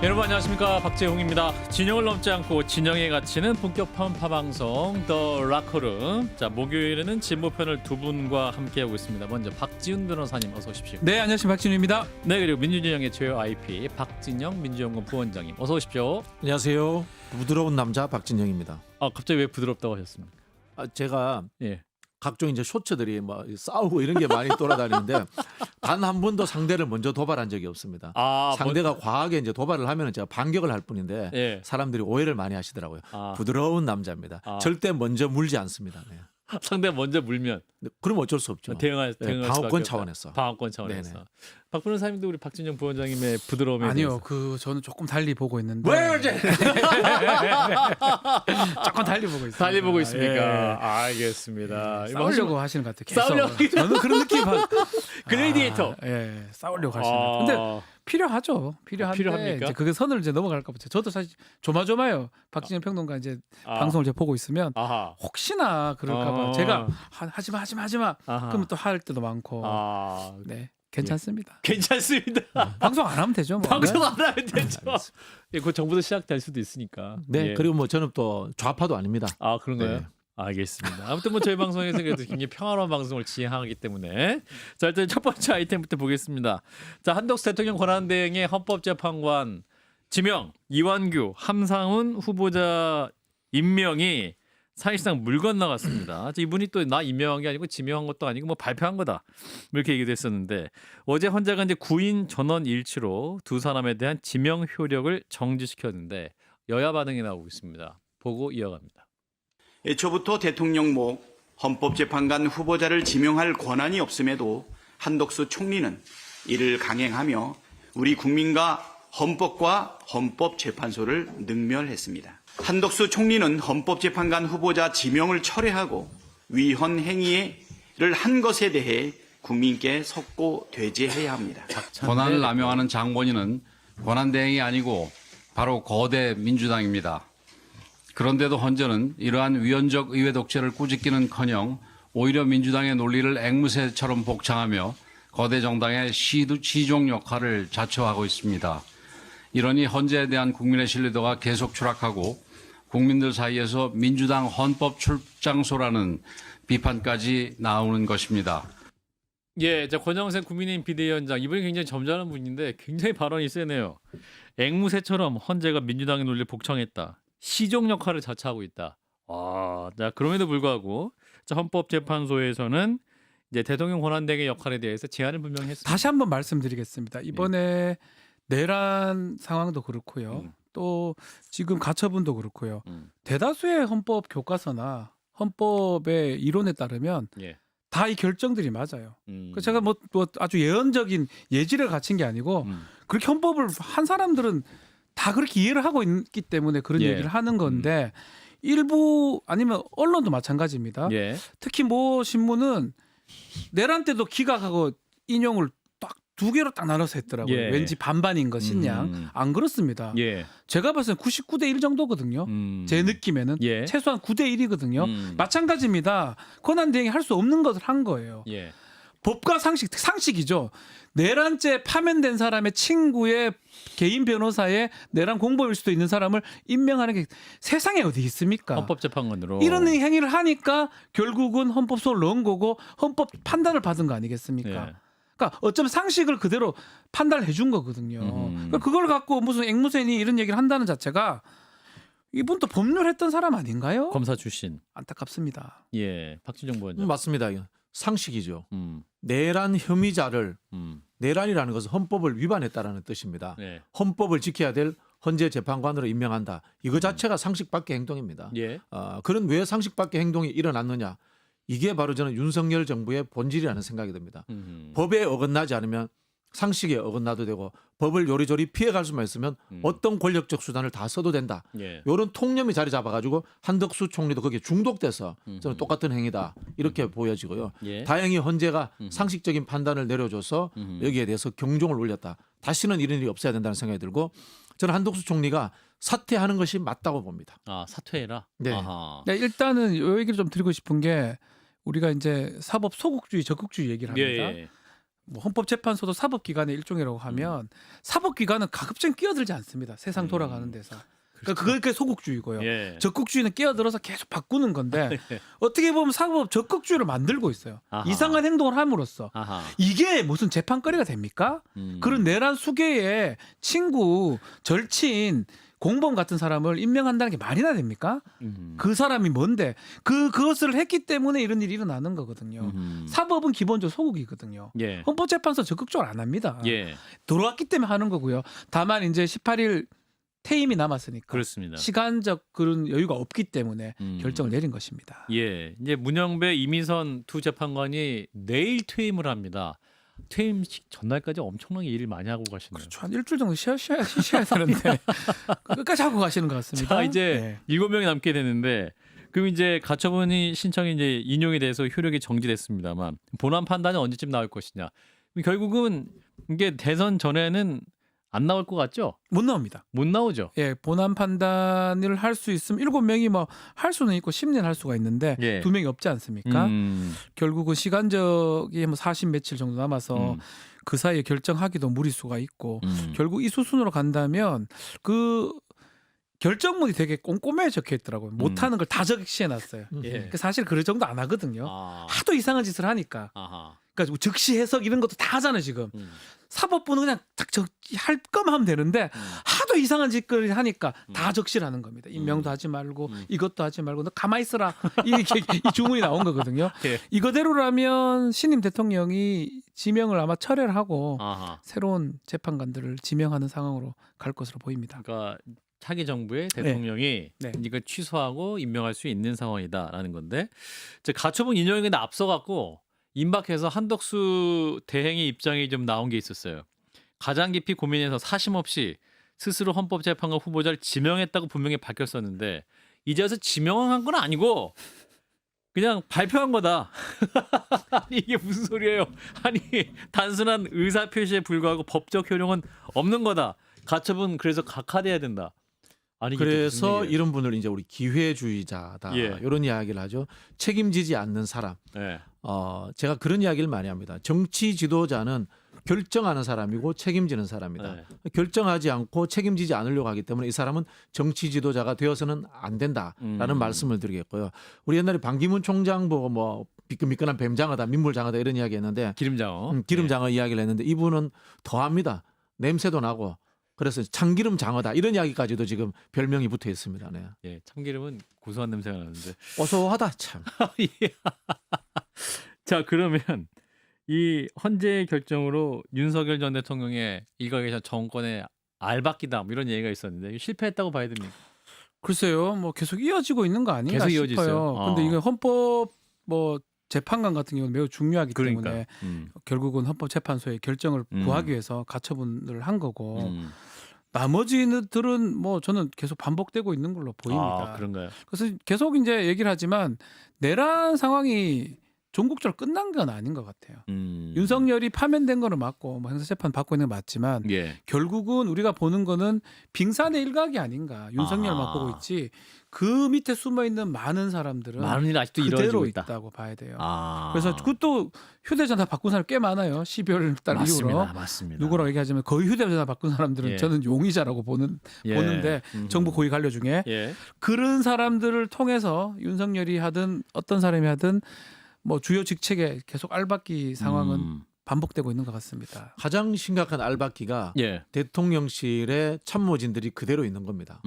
여러분 안녕하십니까, 박재홍입니다. 진영을 넘지 않고 진영에 갇히는 본격 파운파 방송 더 라커룸. 자, 목요일에는 진모편을 두 분과 함께하고 있습니다. 먼저 박지훈 변호사님 어서 오십시오. 네, 안녕하십니까, 박진우입니다. 네, 그리고 민주진영의 최고 IP 박진영 민주연구원 부원장님 어서 오십시오. 안녕하세요. 부드러운 남자 박진영입니다. 갑자기 왜 부드럽다고 하셨습니까? 제가 예. 각종 이제 쇼츠들이 뭐 싸우고 이런 게 많이 돌아다니는데 단 한 번도 상대를 먼저 도발한 적이 없습니다. 상대가 과하게 이제 도발을 하면 제가 반격을 할 뿐인데 예. 사람들이 오해를 많이 하시더라고요. 부드러운 남자입니다. 절대 먼저 물지 않습니다. 네. 상대 먼저 물면 그럼 어쩔 수 없죠. 대응할 방어권 차원에서. 방어권 차원에서. 네네. 박 변호사님도 우리 박진영 부원장님의 부드러움에 아니요, 대해서. 저는 조금 달리 보고 있는데. 왜 그러지? 조금 달리 보고 있습니다. 달리 보고 있습니까? 예. 알겠습니다. 싸우려고 하시는 것 같아요. 계속. 싸우려고. 저는 그런 느낌. 글래디에이터. 예, 싸우려고 하시는. 근데 필요하죠. 필요한데 필요합니까? 이제 그게 선을 이제 넘어갈까 봐. 저도 사실 조마조마요. 박진영 평론가 이제 방송을 이제 보고 있으면 아하. 혹시나 그럴까 봐 제가 하지마. 아하. 그러면 또 할 때도 많고. 네. 괜찮습니다. 괜찮습니다. 방송 안 하면 되죠. 뭐. 방송 안 하면 되죠. 예, 그 정부도 시작될 수도 있으니까. 네. 예. 그리고 뭐 저는 또 좌파도 아닙니다. 그런가요? 네. 알겠습니다. 아무튼 뭐 저희 방송에서 그래도 굉장히 평화로운 방송을 지향하기 때문에 자, 일단 첫 번째 아이템부터 보겠습니다. 자, 한덕수 대통령 권한대행의 헌법재판관 지명, 이완규, 함상훈 후보자 임명이 사실상 물 건너갔습니다. 이분이 또 나 임명한 게 아니고 지명한 것도 아니고 뭐 발표한 거다, 뭐 이렇게 얘기도 했었는데 어제 헌재가 이제 구인 전원 일치로 두 사람에 대한 지명 효력을 정지시켰는데 여야 반응이 나오고 있습니다. 보고 이어갑니다. 애초부터 대통령목 헌법재판관 후보자를 지명할 권한이 없음에도 한덕수 총리는 이를 강행하며 우리 국민과 헌법과 헌법재판소를 능멸했습니다. 한덕수 총리는 헌법재판관 후보자 지명을 철회하고 위헌 행위를 한 것에 대해 국민께 석고되죄해야 합니다. 권한을 남용하는 장본인은 권한대행이 아니고 바로 거대 민주당입니다. 그런데도 헌재는 이러한 위헌적 의회 독재를 꾸짖기는커녕 오히려 민주당의 논리를 앵무새처럼 복창하며 거대 정당의 시종 역할을 자처하고 있습니다. 이러니 헌재에 대한 국민의 신뢰도가 계속 추락하고 국민들 사이에서 민주당 헌법 출장소라는 비판까지 나오는 것입니다. 예, 권영세 국민의힘 비대위원장, 이분이 굉장히 점잖은 분인데 굉장히 발언이 세네요. 앵무새처럼 헌재가 민주당의 논리를 복창했다. 시종 역할을 자처하고 있다. 자, 그럼에도 불구하고 헌법재판소에서는 이제 대통령 권한대행의 역할에 대해서 제안을 분명히 했습니다. 다시 한번 말씀드리겠습니다. 이번에 내란 상황도 그렇고요. 또 지금 가처분도 그렇고요. 대다수의 헌법 교과서나 헌법의 이론에 따르면 예. 다 이 결정들이 맞아요. 그래서 제가 뭐 아주 예언적인 예지를 갖춘 게 아니고 그렇게 헌법을 한 사람들은 다 그렇게 이해를 하고 있기 때문에 그런 예. 얘기를 하는 건데 일부 아니면 언론도 마찬가지입니다. 예. 특히 모 신문은 내란 때도 기각하고 인용을 딱 두 개로 딱 나눠서 했더라고요. 예. 왠지 반반인 것 신양. 안 그렇습니다. 예. 제가 봤을 때 99대 1 정도거든요. 제 느낌에는 예. 최소한 9대 1이거든요. 마찬가지입니다. 권한대행이 할 수 없는 것을 한 거예요. 예. 법과 상식이죠. 내란죄 파면된 사람의 친구의 개인 변호사의 내란 공범일 수도 있는 사람을 임명하는 게 세상에 어디 있습니까? 헌법재판관으로 이런 행위를 하니까 결국은 헌법소를 넣은 거고 헌법 판단을 받은 거 아니겠습니까? 예. 그러니까 어쩌면 상식을 그대로 판단을 해준 거거든요. 그러니까 그걸 갖고 무슨 앵무새니 이런 얘기를 한다는 자체가 이분도 법률했던 사람 아닌가요? 검사 출신. 안타깝습니다. 예. 박진영 부원장. 맞습니다. 상식이죠. 음. 내란 혐의자를 음. 내란이라는 것은 헌법을 위반했다라는 뜻입니다. 네. 헌법을 지켜야 될 헌재 재판관으로 임명한다. 이거 자체가 상식 밖의 행동입니다. 예. 그런 왜 상식 밖의 행동이 일어났느냐. 이게 바로 저는 윤석열 정부의 본질이라는 생각이 듭니다. 법에 어긋나지 않으면 상식에 어긋나도 되고 법을 요리조리 피해갈 수만 있으면 어떤 권력적 수단을 다 써도 된다. 예. 이런 통념이 자리 잡아가지고 한덕수 총리도 거기에 중독돼서 저는 똑같은 행위다 이렇게 보여지고요. 예. 다행히 헌재가 상식적인 판단을 내려줘서 여기에 대해서 경종을 울렸다. 다시는 이런 일이 없어야 된다는 생각이 들고 저는 한덕수 총리가 사퇴하는 것이 맞다고 봅니다. 사퇴해라. 네. 아하. 네, 일단은 이 얘기를 좀 드리고 싶은 게 우리가 이제 사법 소극주의, 적극주의 얘기를 합니다. 예. 뭐 헌법재판소도 사법기관의 일종이라고 하면 사법기관은 가급적 끼어들지 않습니다. 세상 돌아가는 데서. 그러니까 그게 소극주의고요. 예. 적극주의는 끼어들어서 계속 바꾸는 건데 어떻게 보면 사법 적극주의를 만들고 있어요. 아하. 이상한 행동을 함으로써 아하. 이게 무슨 재판거리가 됩니까? 그런 내란 수괴의 친구, 절친, 공범 같은 사람을 임명한다는 게 말이나 됩니까? 그 사람이 뭔데? 그것을 했기 때문에 이런 일이 일어나는 거거든요. 사법은 기본적으로 소극이거든요. 예. 헌법재판소 적극적으로 안 합니다. 예. 들어왔기 때문에 하는 거고요. 다만 이제 18일 퇴임이 남았으니까 그렇습니다. 시간적 그런 여유가 없기 때문에 음. 결정을 내린 것입니다. 예. 이제 문영배, 이민선 두 재판관이 내일 퇴임을 합니다. 퇴임식 전날까지 엄청나게 일을 많이 하고 가시네요. 그렇죠. 한 일주일 정도 쉬어야 되는데 끝까지 하고 가시는 것 같습니다. 자, 이제 네. 7명이 남게 되는데 그럼 이제 가처분이 신청이 이제 인용이 돼서 효력이 정지됐습니다만 본안 판단은 언제쯤 나올 것이냐. 결국은 이게 대선 전에는 안 나올 것 같죠? 못 나옵니다. 못 나오죠. 예, 본안 판단을 할 수 있으면 7명이 뭐 할 수는 있고 심리는 할 수가 있는데 예. 2명이 없지 않습니까? 음. 결국은 시간적이 뭐 40 며칠 정도 남아서 그 사이에 결정하기도 무리수가 있고 결국 이 수순으로 간다면 그 결정문이 되게 꼼꼼하게 적혀 있더라고요. 못하는 걸 다 적시해 놨어요. 예. 사실 그 정도 안 하거든요. 아. 하도 이상한 짓을 하니까. 아하. 그러니까 즉시 해석 이런 것도 다 하잖아요 지금. 사법부는 그냥 딱 할 거만 하면 되는데 하도 이상한 짓거리를 하니까 다 적시라는 겁니다. 임명도 하지 말고 이것도 하지 말고 너 가만히 있어라. 이렇게 이 주문이 나온 거거든요. 예. 이거대로라면 신임 대통령이 지명을 아마 철회를 하고 아하. 새로운 재판관들을 지명하는 상황으로 갈 것으로 보입니다. 그러니까 차기 정부의 대통령이 네. 이걸 취소하고 임명할 수 있는 상황이다라는 건데 이제 가처분 인용에 앞서 갖고 임박해서 한덕수 대행의 입장이 좀 나온 게 있었어요. 가장 깊이 고민해서 사심 없이 스스로 헌법재판관 후보자를 지명했다고 분명히 밝혔었는데 이제 와서 지명한 건 아니고 그냥 발표한 거다. 아니 이게 무슨 소리예요? 아니 단순한 의사 표시에 불과하고 법적 효력은 없는 거다. 가처분 그래서 각하돼야 된다. 아니 이게 또 무슨 그래서 얘기예요? 이런 분을 이제 우리 기회주의자다 예. 이런 이야기를 하죠. 책임지지 않는 사람. 예. 제가 그런 이야기를 많이 합니다. 정치 지도자는 결정하는 사람이고 책임지는 사람이다. 네. 결정하지 않고 책임지지 않으려고 하기 때문에 이 사람은 정치 지도자가 되어서는 안 된다라는 말씀을 드리겠고요. 우리 옛날에 반기문 총장 보고 뭐 미끈미끈한 뱀장어다, 민물장어다 이런 이야기했는데 기름장어. 기름장어 이야기를 했는데 이분은 더합니다. 냄새도 나고 그래서 참기름 장어다 이런 이야기까지도 지금 별명이 붙어 있습니다. 네. 예, 참기름은 고소한 냄새가 나는데. 고소하다 참. 자, 그러면 이 헌재의 결정으로 윤석열 전 대통령의 일각에서 정권의 알박기다 뭐 이런 얘기가 있었는데 이거 실패했다고 봐야 됩니까? 글쎄요, 뭐 계속 이어지고 있는 거 아닌가 계속 이어지고 싶어요. 있어요. 근데 이거 헌법 뭐 재판관 같은 경우는 매우 중요하기 때문에 그러니까. 결국은 헌법재판소의 결정을 음. 구하기 위해서 가처분을 한 거고 음. 나머지들은 뭐 저는 계속 반복되고 있는 걸로 보입니다. 아, 그런가요? 그래서 계속 이제 얘기를 하지만 내란 상황이 종국적으로 끝난 건 아닌 것 같아요. 윤석열이 파면된 거는 맞고 뭐 형사재판 받고 있는 건 맞지만 예. 결국은 우리가 보는 거는 빙산의 일각이 아닌가. 윤석열만 아. 보고 있지 그 밑에 숨어 있는 많은 사람들은 많은 일 아직도 그대로 이루어지고 있다. 있다고 봐야 돼요. 아. 그래서 그것도 휴대전화 바꾼 사람 꽤 많아요. 12월 달 맞습니다. 이후로 맞습니다. 누구라고 얘기하지만 거의 휴대전화 바꾼 사람들은 예. 저는 용의자라고 보는데 정부 고위 관료 중에 예. 그런 사람들을 통해서 윤석열이 하든 어떤 사람이 하든 뭐 주요 직책에 계속 알박기 상황은 반복되고 있는 것 같습니다. 가장 심각한 알박기가 예. 대통령실의 참모진들이 그대로 있는 겁니다.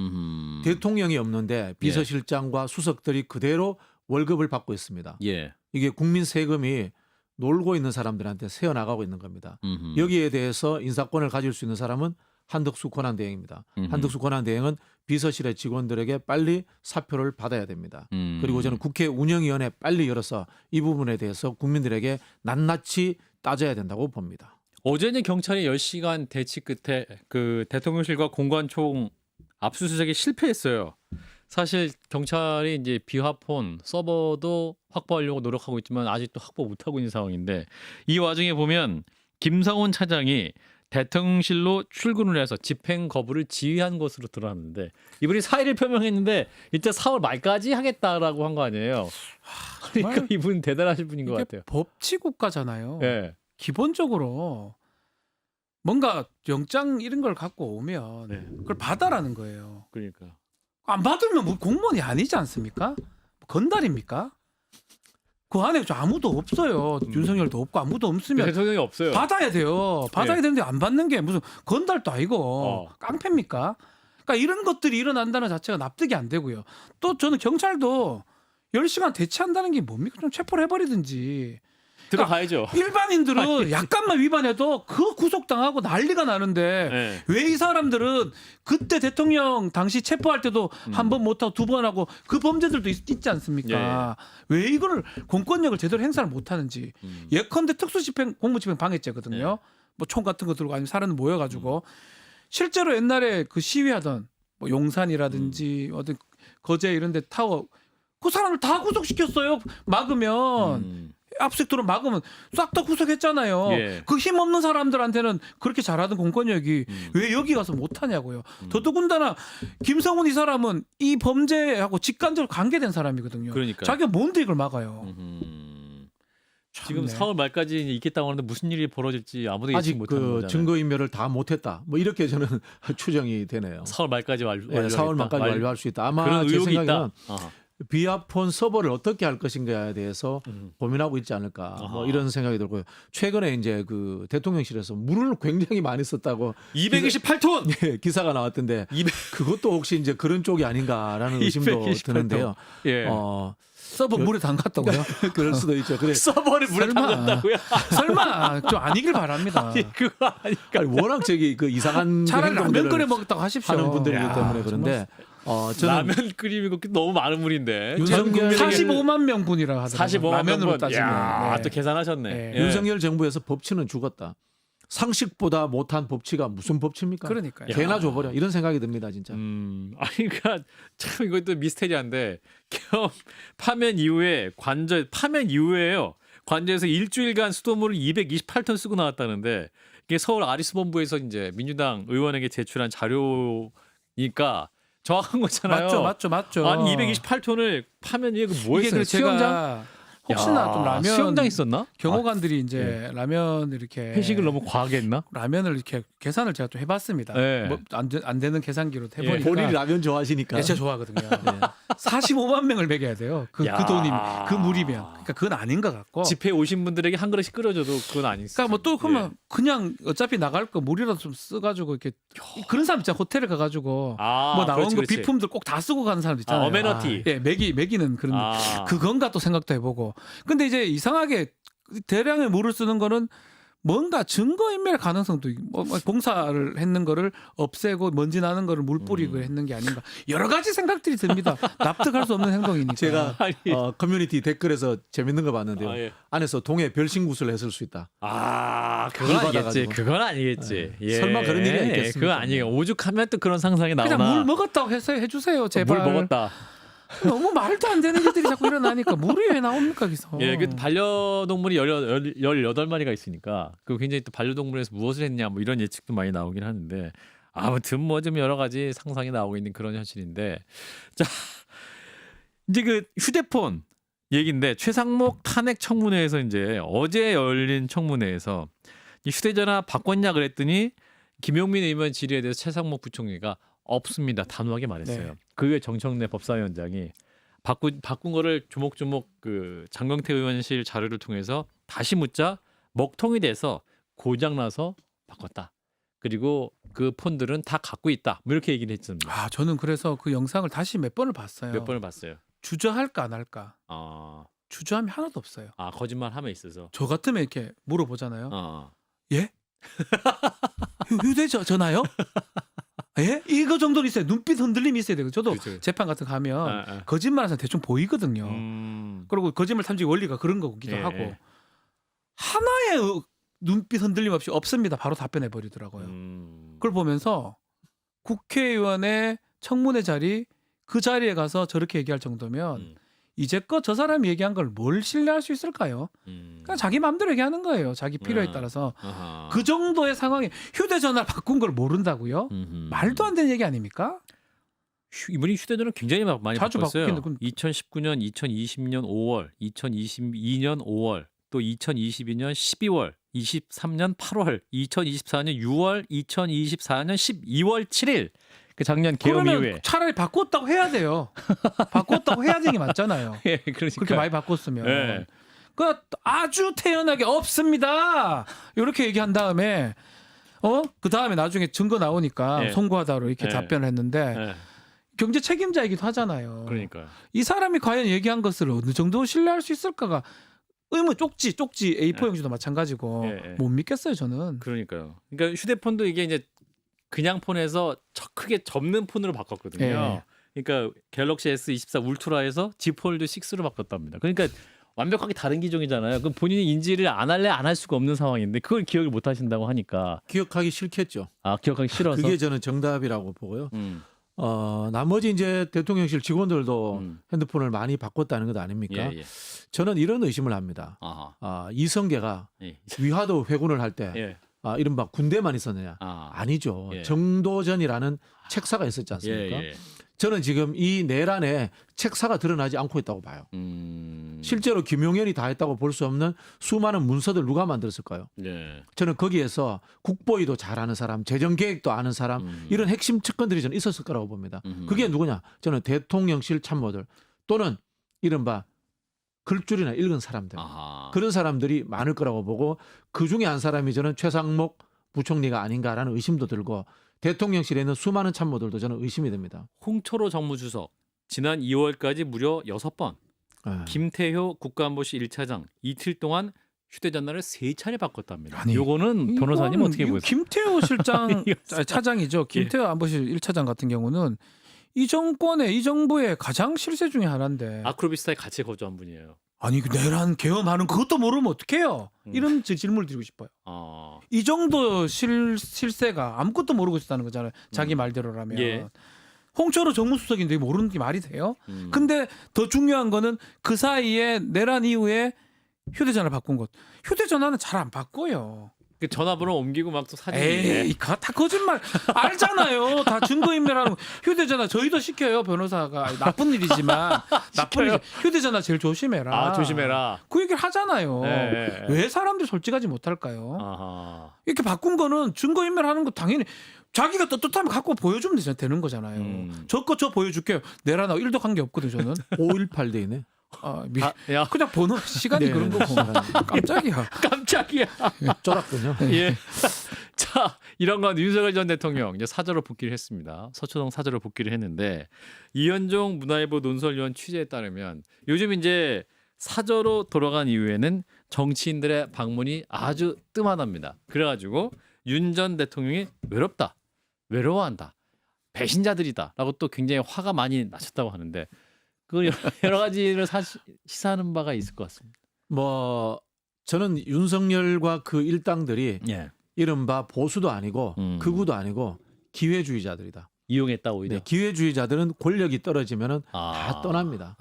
대통령이 없는데 비서실장과 수석들이 그대로 월급을 받고 있습니다. 예. 이게 국민 세금이 놀고 있는 사람들한테 새어나가고 있는 겁니다. 여기에 대해서 인사권을 가질 수 있는 사람은 한덕수 권한대행입니다. 한덕수 권한대행은 비서실의 직원들에게 빨리 사표를 받아야 됩니다. 그리고 저는 국회 운영위원회 빨리 열어서 이 부분에 대해서 국민들에게 낱낱이 따져야 된다고 봅니다. 어제는 경찰이 10시간 대치 끝에 그 대통령실과 공관총 압수수색에 실패했어요. 사실 경찰이 이제 비화폰 서버도 확보하려고 노력하고 있지만 아직도 확보 못하고 있는 상황인데 이 와중에 보면 김상훈 차장이 대통령실로 출근을 해서 집행 거부를 지휘한 것으로 드러났는데 이분이 사의를 표명했는데 이제 4월 말까지 하겠다라고 한 거 아니에요. 그러니까 이분 대단하신 분인 것 이게 같아요. 법치국가잖아요. 예. 기본적으로 뭔가 영장 이런 걸 갖고 오면 네. 그걸 받아라는 거예요. 그러니까. 안 받으면 뭐 공무원이 아니지 않습니까? 건달입니까? 그 안에 아무도 없어요. 윤석열도 없고 아무도 없으면 대통령이 없어요. 받아야 돼요. 받아야 네. 되는데 안 받는 게 무슨 건달도 아니고 깡패입니까? 그러니까 이런 것들이 일어난다는 자체가 납득이 안 되고요. 또 저는 경찰도 10시간 대치한다는 게 뭡니까? 좀 체포를 해버리든지. 들어가야죠. 일반인들은 약간만 위반해도 그 구속당하고 난리가 나는데 네. 왜 이 사람들은 그때 대통령 당시 체포할 때도 한 번 못하고 두 번 하고 그 범죄들도 있지 않습니까? 왜 이거를 공권력을 제대로 행사를 못하는지. 예컨대 특수집행 공무집행 방해죄거든요. 뭐 총 같은 거 들고 아니면 사람 모여가지고 실제로 옛날에 그 시위하던 뭐 용산이라든지 어떤 거제 이런 데 타워 그 사람을 다 구속시켰어요. 막으면 압수수색도로 막으면 싹 다 구속했잖아요. 예. 그 힘없는 사람들한테는 그렇게 잘하던 공권력이 왜 여기 가서 못하냐고요. 더더군다나 김성훈 이 사람은 이 범죄하고 직간접으로 관계된 사람이거든요. 그러니까요. 자기가 뭔데 이걸 막아요. 지금 참네. 4월 말까지 있겠다고 하는데 무슨 일이 벌어질지 아무도 예측 아직 못하는 그 거잖아요. 증거인멸을 다 못했다. 뭐 이렇게 저는 추정이 되네요. 4월 말까지 완료. 네, 4월 말까지 완료할 수 있다. 아마 그런 제 의혹이 생각에는 있다. 아하. 비아폰 서버를 어떻게 할 것인가에 대해서 고민하고 있지 않을까 뭐 이런 생각이 들고요. 최근에 이제 그 대통령실에서 물을 굉장히 많이 썼다고 228톤. 예, 기사가 나왔던데 200. 그것도 혹시 이제 그런 쪽이 아닌가라는 의심도 228 톤. 드는데요. 예. 서버 물에 담갔다고요? 그럴 수도 있죠. 그래 서버를 물에 설마. 담갔다고요? 설마 좀 아니길 바랍니다. 그거 아니까. 아니, 워낙 저기 그 이상한 차라리 라면 끓여 행동들을 먹었다고 하십시오. 하는 분들이기 야, 때문에 그런데 저는 라면 끓이면 너무 많은 물인데. 윤석열 45만 명분이라 하더라고요. 45만 라면으로 명분. 따지면. 야, 네. 또 계산하셨네. 네. 예. 윤석열 정부에서 법치는 죽었다. 상식보다 못한 법치가 무슨 법치입니까? 그러니까요. 개나 줘버려 이런 생각이 듭니다 진짜. 아니 그러니까 참 이것도 미스테리한데 계엄 파면 이후에 파면 이후에요. 관저에서 일주일간 수돗물을 228톤 쓰고 나왔다는데 이게 서울 아리수본부에서 이제 민주당 의원에게 제출한 자료니까 정확한 거잖아요. 맞죠. 아니 228톤을 파면 이게 뭐 이게 했어요? 그 수영장? 혹시나 야, 좀 라면 수영장 있었나? 경호관들이 이제 라면 이렇게 회식을 너무 과하게 했나? 라면을 이렇게 계산을 제가 좀 해봤습니다. 네. 뭐 안 되는 계산기로 해보니까 본인이 라면 좋아하시니까. 예, 제가 좋아하거든요. 45만 명을 먹여야 돼요. 그 야. 돈이 그 물이면 그러니까 그건 아닌 것 같고. 집회에 오신 분들에게 한 그릇씩 끓여줘도 그건 아니지. 그러니까 뭐 또 그러면 그냥 어차피 나갈 거 물이라도 좀 써가지고 이렇게 그런 사람 있잖아. 호텔에 가가지고 뭐 나온 그렇지, 거 그렇지. 비품들 꼭 다 쓰고 가는 사람 있잖아요. 어메너티. 예, 먹이는 그런 그건가 또 생각도 해보고. 근데 이제 이상하게 대량의 물을 쓰는 거는 뭔가 증거인멸 가능성도 뭐 공사를 했는 거를 없애고 먼지 나는 거를 물 뿌리고 했는 게 아닌가 여러 가지 생각들이 듭니다. 납득할 수 없는 행동이니까. 제가 아니. 커뮤니티 댓글에서 재밌는 거 봤는데요. 예. 안에서 동해 별신굿을 했을 수 있다. 그건 아니겠지. 받아가지고. 그건 아니겠지. 예. 설마 그런 일이 있겠습니까? 그건 아니에요. 오죽하면 또 그런 상상이 나오나. 그냥 물 먹었다고 해주세요. 제발. 물 먹었다. 너무 말도 안 되는 일들이 자꾸 일어나니까 물이 왜 나옵니까 거기서. 예, 그 반려동물이 18마리가 있으니까 그 굉장히 또 반려동물에서 무엇을 했냐 뭐 이런 예측도 많이 나오긴 하는데 아무튼 뭐 좀 여러 가지 상상이 나오고 있는 그런 현실인데 자 이제 그 휴대폰 얘기인데 최상목 탄핵 청문회에서 이제 어제 열린 청문회에서 이 휴대전화 바꿨냐 그랬더니 김용민 의원 질의에 대해서 최상목 부총리가 없습니다. 단호하게 말했어요. 네. 그 외에 정청래 법사위원장이 바꾼 거를 조목조목 그 장경태 의원실 자료를 통해서 다시 묻자 먹통이 돼서 고장나서 바꿨다. 그리고 그 폰들은 다 갖고 있다. 뭐 이렇게 얘기를 했습니다. 아 저는 그래서 그 영상을 다시 몇 번을 봤어요. 몇 번을 봤어요. 주저할까 안 할까. 어, 주저함이 하나도 없어요. 거짓말 함에 있어서. 저 같으면 이렇게 물어보잖아요. 어. 예? 휴대전화요? 예? 이거 정도는 있어요. 눈빛 흔들림이 있어야 되고 저도 그렇죠. 재판 같은 거 하면 거짓말하는 사람 대충 보이거든요. 그리고 거짓말 탐지 원리가 그런 거기도 예, 하고 예. 하나의 눈빛 흔들림 없이 없습니다. 바로 답변해 버리더라고요. 그걸 보면서 국회의원의 청문회 자리 그 자리에 가서 저렇게 얘기할 정도면 이제껏 저 사람이 얘기한 걸 뭘 신뢰할 수 있을까요? 그냥 자기 마음대로 얘기하는 거예요. 자기 필요에 따라서. 그 정도의 상황에 휴대전화를 바꾼 걸 모른다고요? 말도 안 되는 얘기 아닙니까? 이분이 휴대전화 굉장히 많이 자주 바꿨어요. 바뀌는데 2019년, 2020년 5월, 2022년 5월, 또 2022년 12월, 2023년 8월, 2024년 6월, 2024년 12월 7일. 그 작년 계엄 그러면 이후에. 차라리 바꿨다고 해야 돼요. 바꿨다고 해야 되는 게 맞잖아요. 예, 그러니까. 그렇게 많이 바꿨으면. 예. 그 아주 태연하게 없습니다. 이렇게 얘기한 다음에 그 다음에 나중에 증거 나오니까 예. 송구하다로 이렇게 예. 답변을 했는데 예, 경제 책임자이기도 하잖아요. 그러니까요. 이 사람이 과연 얘기한 것을 어느 정도 신뢰할 수 있을까가 의문 쪽지 A4 용지도 마찬가지고 예, 예. 못 믿겠어요 저는. 그러니까요. 그러니까 휴대폰도 이게 이제 그냥 폰에서 크게 접는 폰으로 바꿨거든요. 예. 그러니까 갤럭시 S24 울트라에서 Z 폴드 6로 바꿨답니다. 그러니까 완벽하게 다른 기종이잖아요. 그럼 본인이 인지를 안 할래 안 할 수가 없는 상황인데 그걸 기억을 못 하신다고 하니까 기억하기 싫겠죠. 기억하기 싫어서. 그게 저는 정답이라고 보고요. 음, 나머지 이제 대통령실 직원들도 음. 핸드폰을 많이 바꿨다는 것 아닙니까? 예, 예. 저는 이런 의심을 합니다. 아하. 이성계가 예. 위화도 회군을 할 때 예. 이른바 군대만 있었느냐? 아니죠. 예. 정도전이라는 책사가 있었지 않습니까? 예, 예. 저는 지금 이 내란에 책사가 드러나지 않고 있다고 봐요. 실제로 김용현이 다 했다고 볼 수 없는 수많은 문서들 누가 만들었을까요? 예. 저는 거기에서 국보위도 잘 아는 사람, 재정계획도 아는 사람 이런 핵심 측근들이 저는 있었을 거라고 봅니다. 그게 누구냐? 저는 대통령실 참모들 또는 이른바 글줄이나 읽은 사람들 아하. 그런 사람들이 많을 거라고 보고 그중에 한 사람이 저는 최상목 부총리가 아닌가라는 의심도 들고 대통령실에 있는 수많은 참모들도 저는 의심이 됩니다. 홍철호 정무주석 지난 2월까지 무려 6번 예. 김태효 국가안보실 1차장 이틀 동안 휴대전화를 3차례 바꿨답니다. 아니, 요거는 변호사님 어떻게 이거 보세요? 김태호 실장 차장이죠. 김태호 안보실 1차장 같은 경우는 이 정권의 이 정부의 가장 실세 중에 하나인데 아크로비스타에 같이 거주한 분이에요. 아니 그 내란 계엄하는 그것도 모르면 어떡해요? 이런 질문을 드리고 싶어요. 이 정도 실세가 아무것도 모르고 있었다는 거잖아요. 자기 말대로라면. 예. 홍철호 정무수석인데 모르는 게 말이 돼요? 근데 더 중요한 거는 그 사이에 내란 이후에 휴대전화를 바꾼 것. 휴대전화는 잘 안 바꿔요. 그 전화번호 옮기고 막 또 사진. 에이, 다 거짓말 알잖아요. 다 증거인멸하는 거. 휴대전화 저희도 시켜요 변호사가. 나쁜 일이지만 나쁜 일. 휴대전화 제일 조심해라. 조심해라. 그 얘기를 하잖아요. 네. 왜 사람들이 솔직하지 못할까요? 아하. 이렇게 바꾼 거는 증거인멸하는 거 당연히 자기가 떳떳하면 갖고 보여주면 되는 거잖아요. 저 보여줄게요. 내란하고 1도 관계 없거든 저는. 518대 있네. 야, 그냥 번호 시간이 네. 그런 거고 깜짝이야. 깜짝이야. 쫄았군요. 예. 자, 이런 건 윤석열 전 대통령 이제 사저로 복귀를 했습니다. 서초동 사저로 복귀를 했는데 이현종 문화일보 논설위원 취재에 따르면 요즘 이제 사저로 돌아간 이후에는 정치인들의 방문이 아주 뜸하답니다. 그래가지고 윤 전 대통령이 외롭다, 외로워한다, 배신자들이다라고 또 굉장히 화가 많이 나셨다고 하는데 그 여러 가지를 시사하는 바가 있을 것 같습니다. 저는 윤석열과 그 일당들이 예. 이른바 보수도 아니고 극우도 아니고 기회주의자들이다. 이용했다 오히려. 네, 기회주의자들은 권력이 떨어지면은 다 떠납니다.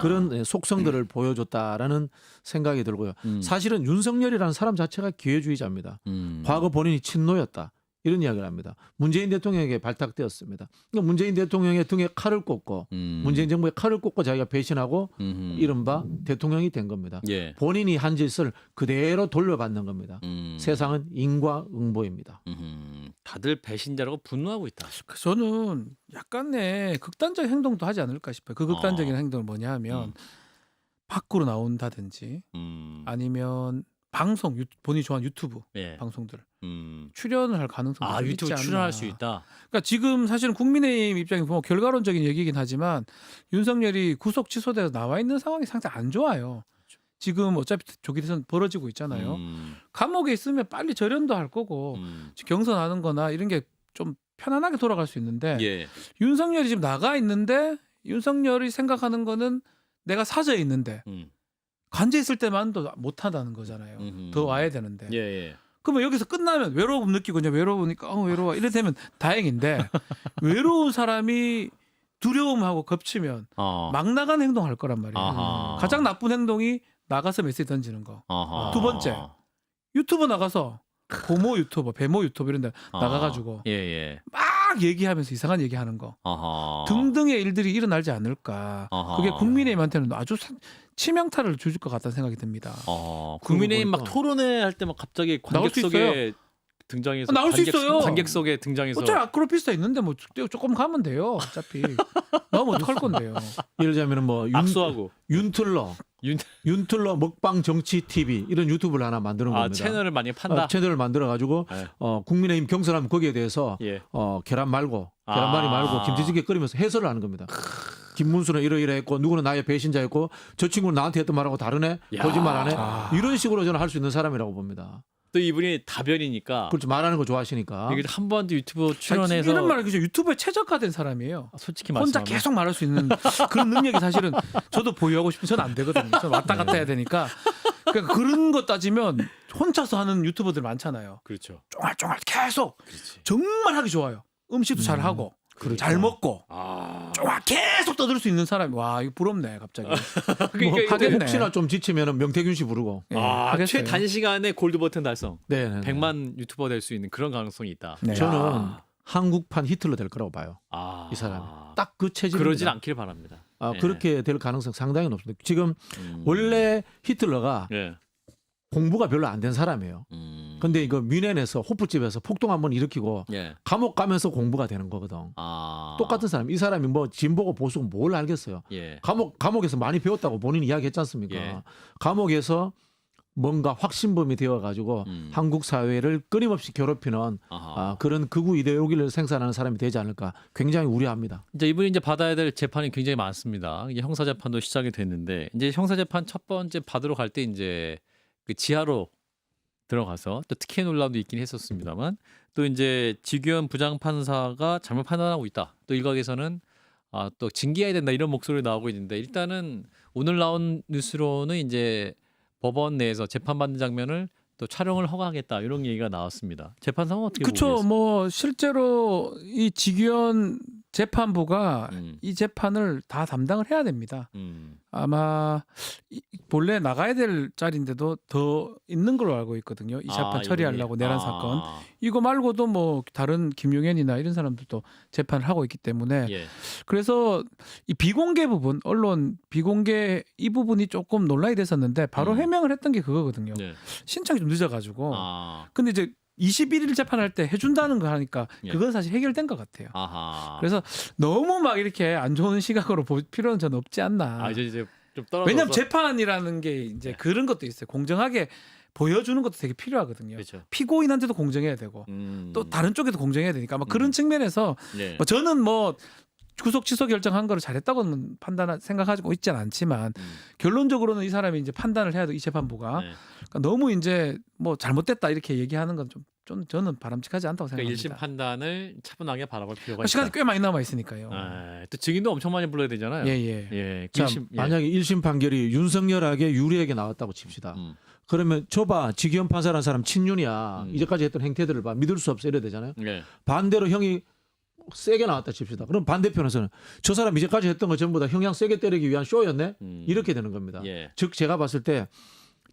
그런 속성들을 보여줬다라는 생각이 들고요. 사실은 윤석열이라는 사람 자체가 기회주의자입니다. 과거 본인이 친노였다. 이런 이야기를 합니다. 문재인 대통령에게 발탁되었습니다. 그러니까 문재인 대통령의 등에 칼을 꽂고 문재인 정부에 칼을 꽂고 자기가 배신하고 이른바 대통령이 된 겁니다. 예. 본인이 한 짓을 그대로 돌려받는 겁니다. 세상은 인과응보입니다. 다들 배신자라고 분노하고 있다. 저는 약간의 극단적 행동도 하지 않을까 싶어요. 그 극단적인 행동은 뭐냐 하면 밖으로 나온다든지 아니면 방송 본인이 좋아하는 유튜브 예. 방송들 출연을 할 가능성이 있지 유튜브 않나. 출연할 수 있다. 그러니까 지금 사실은 국민의힘 입장에서 보면 결과론적인 얘기긴 하지만 윤석열이 구속 취소돼서 나와 있는 상황이 상당히 안 좋아요. 지금 어차피 조기 대선 벌어지고 있잖아요. 감옥에 있으면 빨리 절연도 할 거고 경선하는 거나 이런 게 좀 편안하게 돌아갈 수 있는데 예. 윤석열이 지금 나가 있는데 윤석열이 생각하는 거는 내가 사저에 있는데 관제 있을 때만도 못 한다는 거잖아요. 더 와야 되는데. 예, 예. 그러면 여기서 끝나면 외로움 느끼고 이제 외로우니까 외로워 이래 되면 다행인데 외로운 사람이 두려움하고 겹치면 막 나간 행동할 거란 말이에요. 아하. 가장 나쁜 행동이 나가서 메시지 던지는 거. 아하. 두 번째 유튜브 나가서 고모 유튜버, 배모 유튜버 이런 데 나가가지고 예, 예. 막 얘기하면서 이상한 얘기하는 거 아하. 등등의 일들이 일어나지 않을까. 아하. 그게 국민의힘한테는 아주 치명타를 줄 것 같다는 생각이 듭니다. 국민의힘 막 보니까. 토론회 할 때 막 갑자기 나올 수 관객석에 등장해서 나올 수 있어요. 관객석에 등장해서 어차피 아크로피스타 있는데 뭐 조금 가면 돼요. 어차피 나오면 어떡할 건데요. 예를 들자면 뭐 악수하고 윤틀러 먹방 정치 TV 이런 유튜브를 하나 만드는 겁니다. 채널을 많이 판다. 채널을 만들어 가지고 네. 국민의힘 경선하면 거기에 대해서 예. 계란말이 말고 김치찌개 끓이면서 해설을 하는 겁니다. 김문수는 이러이러했고 누구는 나의 배신자였고 저 친구는 나한테 했던 말하고 다르네 야. 거짓말하네 이런 식으로 저는 할 수 있는 사람이라고 봅니다. 또 이분이 다변이니까 그렇죠. 말하는 거 좋아하시니까. 이게 한 번도 유튜브 아니, 출연해서 이런 말은 그죠. 유튜브에 최적화된 사람이에요. 솔직히 혼자 말씀하면 계속 말할 수 있는 그런 능력이 사실은 저도 보유하고 싶으면 저는 안 되거든요. 저는 왔다 갔다 해야 되니까. 그러니까 그런 거 따지면 혼자서 하는 유튜버들 많잖아요. 그렇죠. 쫑알쫑알 계속 그렇지. 정말 하기 좋아요. 음식도 잘 하고 잘 먹고 쫑알 계속 떠들 수 있는 사람이 와 이거 부럽네 갑자기. 그러니까 이거 하겠네. 혹시나 좀 지치면 명태균 씨 부르고. 예, 하겠어요. 최단시간에 골드 버튼 달성. 네. 100만 유튜버 될 수 있는 그런 가능성이 있다. 네. 저는 한국판 히틀러 될 거라고 봐요. 아, 이 사람이 딱 그 체질. 그러진 않길 바랍니다. 예. 그렇게 될 가능성 상당히 높습니다. 지금 원래 히틀러가 예. 공부가 별로 안 된 사람이에요. 근데 이거 뮌헨에서 호프집에서 폭동 한번 일으키고 예. 감옥 가면서 공부가 되는 거거든. 똑같은 사람. 이 사람이 뭐 진보고 보수고 뭘 알겠어요. 예. 감옥에서 많이 배웠다고 본인이 이야기했지 않습니까? 예. 감옥에서 뭔가 확신범이 되어가지고 한국 사회를 끊임없이 괴롭히는 그런 극우 이데올로기를 생산하는 사람이 되지 않을까 굉장히 우려합니다. 이제 이분이 이제 받아야 될 재판이 굉장히 많습니다. 이게 형사 재판도 시작이 됐는데 이제 형사 재판 첫 번째 받으러 갈 때 이제 그 지하로 들어가서 또 특혜 논란도 있긴 했었습니다만 또 이제 지규현 부장판사가 잘못 판단하고 있다. 또 일각에서는 또 징계해야 된다 이런 목소리 나오고 있는데 일단은 오늘 나온 뉴스로는 이제 법원 내에서 재판받는 장면을 또 촬영을 허가하겠다 이런 얘기가 나왔습니다. 재판 상황 어떻게 보고 그렇죠. 계세요? 뭐 실제로 이 지규현 재판부가 음. 이 재판을 다 담당을 해야 됩니다. 아마 본래 나가야 될 자리인데도 더 있는 걸로 알고 있거든요. 이 재판 처리하려고 내란 사건. 이거 말고도 뭐 다른 김용현이나 이런 사람들도 재판을 하고 있기 때문에 예. 그래서 이 비공개 부분, 언론 비공개 이 부분이 조금 논란이 됐었는데 바로 해명을 했던 게 그거거든요. 네. 신청이 좀 늦어가지고. 아. 근데 이제 21일 재판할 때 해준다는 거 하니까 예. 그건 사실 해결된 것 같아요. 아하. 그래서 너무 막 이렇게 안 좋은 시각으로 볼 필요는 저는 없지 않나. 이제 좀 떨어져서 왜냐하면 재판이라는 게 이제 그런 것도 있어요. 공정하게 보여주는 것도 되게 필요하거든요. 그렇죠. 피고인한테도 공정해야 되고 또 다른 쪽에도 공정해야 되니까 뭐 그런 측면에서 네. 뭐 저는 뭐 구속 취소 결정한 거를 잘했다고는 생각하고 있지는 않지만 결론적으로는 이 사람이 이제 판단을 해야 돼. 이 재판부가 네. 그러니까 너무 이제 뭐 잘못됐다 이렇게 얘기하는 건 좀 저는 바람직하지 않다고 그러니까 생각합니다. 1심 판단을 차분하게 바라볼 필요가 있다. 시간이 꽤 많이 남아 있으니까요. 또 증인도 엄청 많이 불러야 되잖아요. 예예. 예. 자, 1심, 예. 만약에 1심 판결이 윤석열에게 유리하게 나왔다고 칩시다. 그러면 저봐 지기현 판사라는 사람 친윤이야. 이제까지 했던 행태들을 봐. 믿을 수 없어 이래야 되잖아요. 예. 반대로 형이 세게 나왔다 칩시다. 그럼 반대편에서는 저 사람 이제까지 했던 거 전부 다 형량 세게 때리기 위한 쇼였네? 이렇게 되는 겁니다. 예. 즉 제가 봤을 때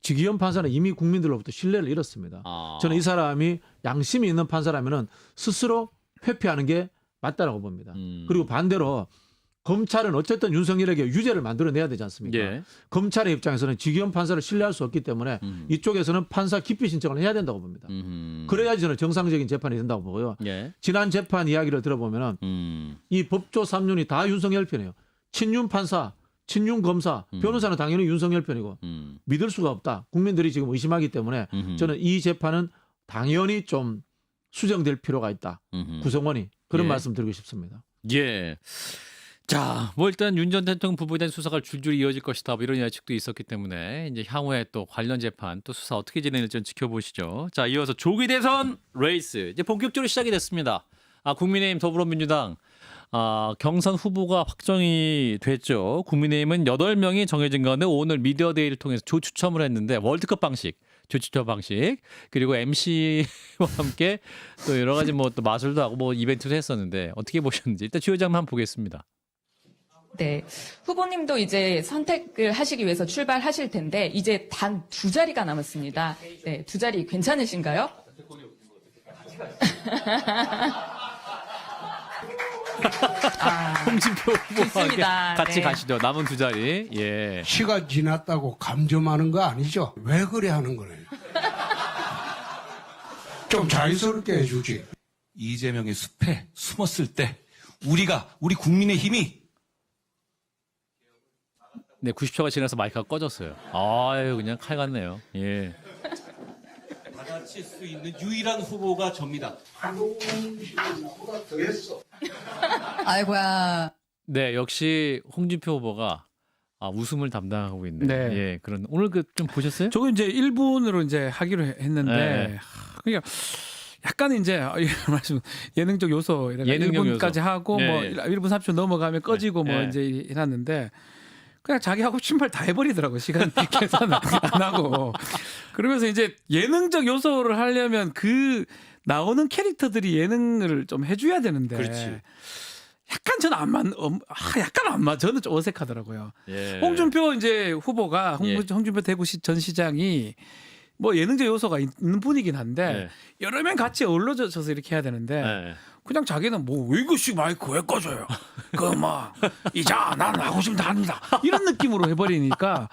지기현 판사는 이미 국민들로부터 신뢰를 잃었습니다. 저는 이 사람이 양심이 있는 판사라면 스스로 회피하는 게 맞다라고 봅니다. 그리고 반대로 검찰은 어쨌든 윤석열에게 유죄를 만들어내야 되지 않습니까? 예. 검찰의 입장에서는 지기현 판사를 신뢰할 수 없기 때문에 이쪽에서는 판사 기피 신청을 해야 된다고 봅니다. 그래야지 저는 정상적인 재판이 된다고 보고요. 예. 지난 재판 이야기를 들어보면 이 법조 3륜이 다 윤석열 편이에요. 친윤 판사, 친윤 검사, 변호사는 당연히 윤석열 편이고 믿을 수가 없다. 국민들이 지금 의심하기 때문에 저는 이 재판은 당연히 좀 수정될 필요가 있다. 구성원이 그런 예. 말씀 드리고 싶습니다. 예. 자, 뭐 일단 윤 전 대통령 부부에 대한 수사가 줄줄이 이어질 것이다. 뭐 이런 예측도 있었기 때문에 이제 향후에 또 관련 재판 또 수사 어떻게 진행될지 좀 지켜보시죠. 자, 이어서 조기 대선 레이스 이제 본격적으로 시작이 됐습니다. 국민의힘 더불어민주당 경선 후보가 확정이 됐죠. 국민의힘은 8명이 정해진 가운데 오늘 미디어데이를 통해서 조추첨을 했는데 월드컵 방식, 조추첨 방식 그리고 MC와 함께 또 여러 가지 뭐 또 마술도 하고 뭐 이벤트도 했었는데 어떻게 보셨는지 일단 주요 장면 한번 보겠습니다. 네. 후보님도 이제 선택을 하시기 위해서 출발하실 텐데, 이제 단 2자리가 남았습니다. 네, 2자리 괜찮으신가요? 홍준표 후보와 좋습니다. 같이 네. 가시죠. 남은 두 자리. 예. 시가 지났다고 감점하는 거 아니죠? 왜 그래 하는 거예요? 좀 자연스럽게 해주지. 이재명의 숲에 숨었을 때 우리 국민의 힘이 네, 90초가 지나서 마이크가 꺼졌어요. 아유, 그냥 칼 같네요. 예. 받아칠 수 있는 유일한 후보가 접니다. 아이고야. 네, 역시 홍준표 후보가 웃음을 담당하고 있는. 네. 예, 그런 오늘 그 좀 보셨어요? 저거 이제 1분으로 이제 하기로 했는데 네. 그러니까 약간 이제 말씀 예능적 요소 이런 예능적 1분까지 요소. 하고 네. 뭐 1분 30초 넘어가면 꺼지고 뭐 네. 이제 해놨는데 그냥 자기 하고 싶은 말 다 해버리더라고. 시간 계산 안 하고. 그러면서 이제 예능적 요소를 하려면 그 나오는 캐릭터들이 예능을 좀 해줘야 되는데. 그렇지. 약간 저는 약간 안 맞아. 저는 좀 어색하더라고요. 예. 홍준표 이제 후보가 예. 홍준표 대구시 전 시장이 뭐 예능적 요소가 있는 분이긴 한데 예. 여러 명 같이 어울러져서 이렇게 해야 되는데 예. 그냥 자기는 뭐 이것이 마이크 왜 꺼져요? 그막 이자 나는 하고 싶은 다 합니다. 이런 느낌으로 해버리니까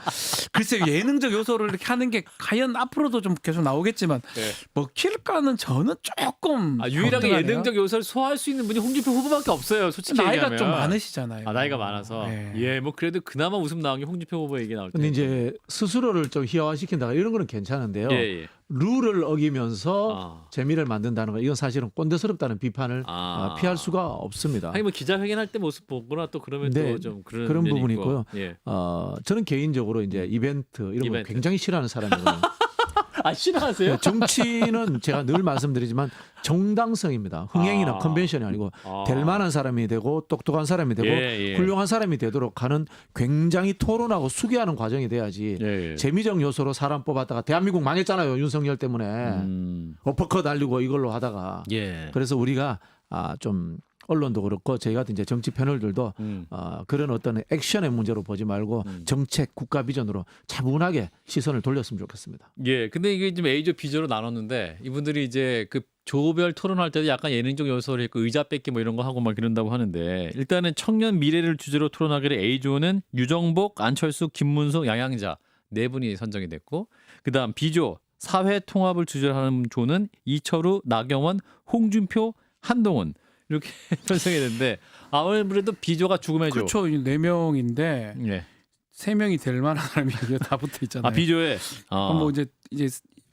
글쎄요 예능적 요소를 이렇게 하는 게 과연 앞으로도 좀 계속 나오겠지만 예. 먹힐까는 저는 조금 유일하게 걱정하네요. 예능적 요소를 소화할 수 있는 분이 홍준표 후보밖에 없어요. 솔직히 나이가 얘기하면. 좀 많으시잖아요. 나이가 많아서. 네. 예, 뭐 그래도 그나마 웃음 나온 게 홍준표 후보 얘기 나올 때. 근데 이제 스스로를 좀 희화화시킨다 이런 거는 괜찮은데요. 예, 예. 룰을 어기면서 재미를 만든다는 거 이건 사실은 꼰대스럽다는 비판을 피할 수가 없습니다. 하긴 뭐 기자회견할 때 모습 보거나 또 그러면 네, 또 좀 그런 부분이 있고. 있고요. 예. 저는 개인적으로 이제 이벤트 이런 걸 이벤트. 굉장히 싫어하는 사람이거든요. 싫어하세요? 정치는 제가 늘 말씀드리지만 정당성입니다. 흥행이나 컨벤션이 아니고 될 만한 사람이 되고 똑똑한 사람이 되고 예. 훌륭한 사람이 되도록 하는 굉장히 토론하고 수기하는 과정이 돼야지 예. 재미적 요소로 사람 뽑았다가 대한민국 망했잖아요. 윤석열 때문에 어퍼컷 날리고 이걸로 하다가 예. 그래서 우리가 좀 언론도 그렇고 저희 같은 이제 정치 패널들도 그런 어떤 액션의 문제로 보지 말고 정책 국가 비전으로 차분하게 시선을 돌렸으면 좋겠습니다. 예. 근데 이게 좀 A조 B조로 나눴는데 이분들이 이제 그 조별 토론할 때도 약간 예능적 요소를 있고 의자 뺏기 뭐 이런 거 하고 막 이런다고 하는데 일단은 청년 미래를 주제로 토론하기로 A조는 유정복, 안철수, 김문수, 양양자 네 분이 선정이 됐고 그다음 B조 사회 통합을 주제로 하는 조는 이철우, 나경원, 홍준표, 한동훈 이렇게 편성이 됐는데 아무래도 B조가 죽음의 조. 그렇죠. 4명인데 예. 3명이 될 만한 사람이 다 붙어 있잖아요. B조에. 그럼 뭐 이제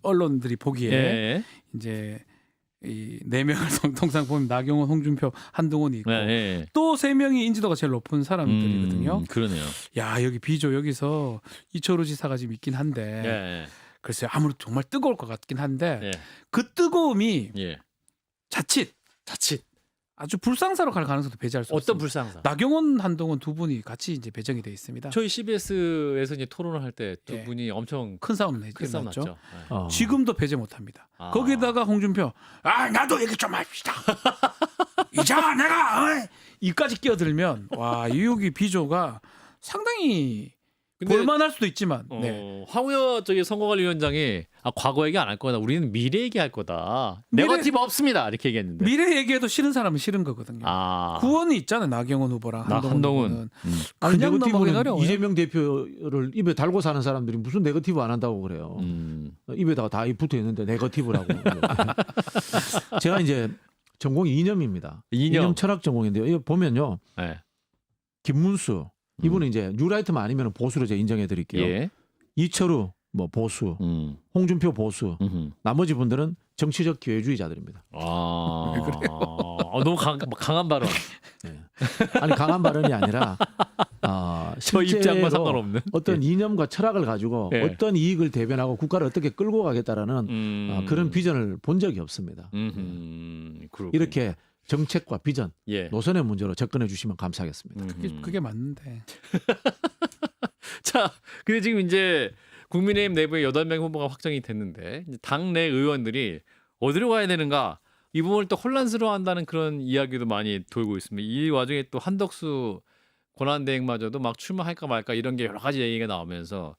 언론들이 보기에 예. 이제 이 4명을 통상 보면 나경원, 홍준표, 한동훈이 있고 예. 또 3명이 인지도가 제일 높은 사람들이거든요. 그러네요. 야 여기 B조 여기서 이철우 지사가 지금 있긴 한데 예. 글쎄요 아무래도 정말 뜨거울 것 같긴 한데 예. 그 뜨거움이 예. 자칫 아주 불상사로 갈 가능성도 배제할 수 어떤 없습니다. 불상사? 나경원, 한동훈 두 분이 같이 이제 배정이 돼 있습니다. 저희 CBS에서 이제 토론을 할 때 두 예. 분이 엄청 큰 싸움 큰 싸움 났죠. 났죠. 예. 지금도 배제 못합니다. 아. 거기다가 홍준표, 나도 얘기 좀 합시다. 이자 내가 이까지 끼어들면 와 이육이 비조가 상당히 근데 볼만할 수도 있지만 네. 황우여 저기 선거관리위원장이 과거 얘기 안 할 거다. 우리는 미래 얘기할 거다. 미래- 네거티브 없습니다. 이렇게 얘기했는데. 미래 얘기해도 싫은 사람은 싫은 거거든요. 구원이 있잖아요. 나경원 후보랑 한동훈 한동훈. 후보는. 아니, 그냥 넘어가긴 네거티브는 어려워요. 이재명 대표를 입에 달고 사는 사람들이 무슨 네거티브 안 한다고 그래요. 입에다가 다 붙어 있는데 네거티브라고. 제가 이제 전공이 이념입니다. 이념 철학 전공인데요. 이거 보면요. 네. 김문수 이분은 이제 뉴라이트만 아니면 보수로 제가 인정해 드릴게요. 예. 이철우 뭐 보수, 홍준표 보수, 나머지 분들은 정치적 기회주의자들입니다. 너무 강한 발언. 아니 강한 발언이 아니라 저 입장과 실제로 상관없는. 어떤 이념과 철학을 가지고 예. 어떤 이익을 대변하고 국가를 어떻게 끌고 가겠다라는 그런 비전을 본 적이 없습니다. 그렇군요. 이렇게 정책과 비전, 예. 노선의 문제로 접근해 주시면 감사하겠습니다. 그게 맞는데. 자, 근데 지금 이제 국민의힘 내부에 8명 후보가 확정이 됐는데 이제 당내 의원들이 어디로 가야 되는가 이 부분을 또 혼란스러워한다는 그런 이야기도 많이 돌고 있습니다. 이 와중에 또 한덕수 권한대행마저도 막 출마할까 말까 이런 게 여러 가지 얘기가 나오면서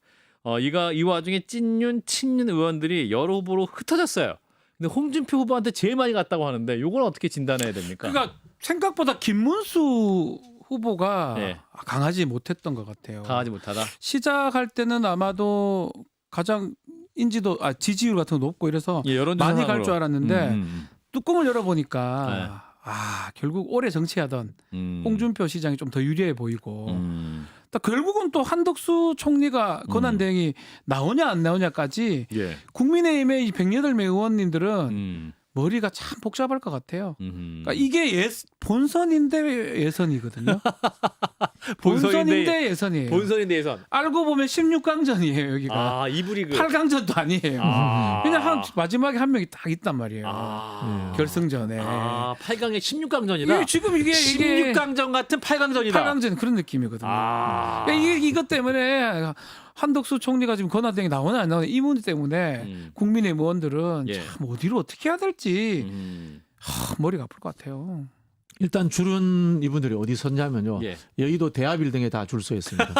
이 와중에 찐윤, 친윤 의원들이 여러 후보로 흩어졌어요. 근데 홍준표 후보한테 제일 많이 갔다고 하는데 요건 어떻게 진단해야 됩니까? 그러니까 생각보다 김문수 후보가 네. 강하지 못했던 것 같아요. 강하지 못하다. 시작할 때는 아마도 가장 인지도 지지율 같은 거 높고 이래서 예, 여론조사 많이 갈 줄 알았는데 음. 뚜껑을 열어보니까 네. 결국 오래 정치하던 홍준표 시장이 좀 더 유리해 보이고 딱 결국은 또 한덕수 총리가 권한대행이 나오냐 안 나오냐까지 예. 국민의힘의 이 108명 의원님들은 음. 머리가 참 복잡할 것 같아요. 음. 그러니까 이게 본선인데 예선이거든요. 본선인데 본선인데 예선이에요. 본선인데 예선. 알고 보면 16강전이에요 여기가. 아, 이브리그. 8강전도 아니에요. 아. 그냥 마지막에 한 명이 딱 있단 말이에요. 아. 결승전에. 아, 8강에 16강전이다. 이게 지금 이게 16강전 같은 8강전이다. 8강전 그런 느낌이거든요. 아. 그러니까 이것 때문에 한덕수 총리가 지금 권한대행이 나오나 안 나오나 이 문제 때문에 국민의힘 의원들은 예. 참 어디로 어떻게 해야 될지 음. 머리가 아플 것 같아요. 일단 줄은 이분들이 어디 섰냐면요. 예. 여의도 대하빌딩에 다 줄 서 있습니다.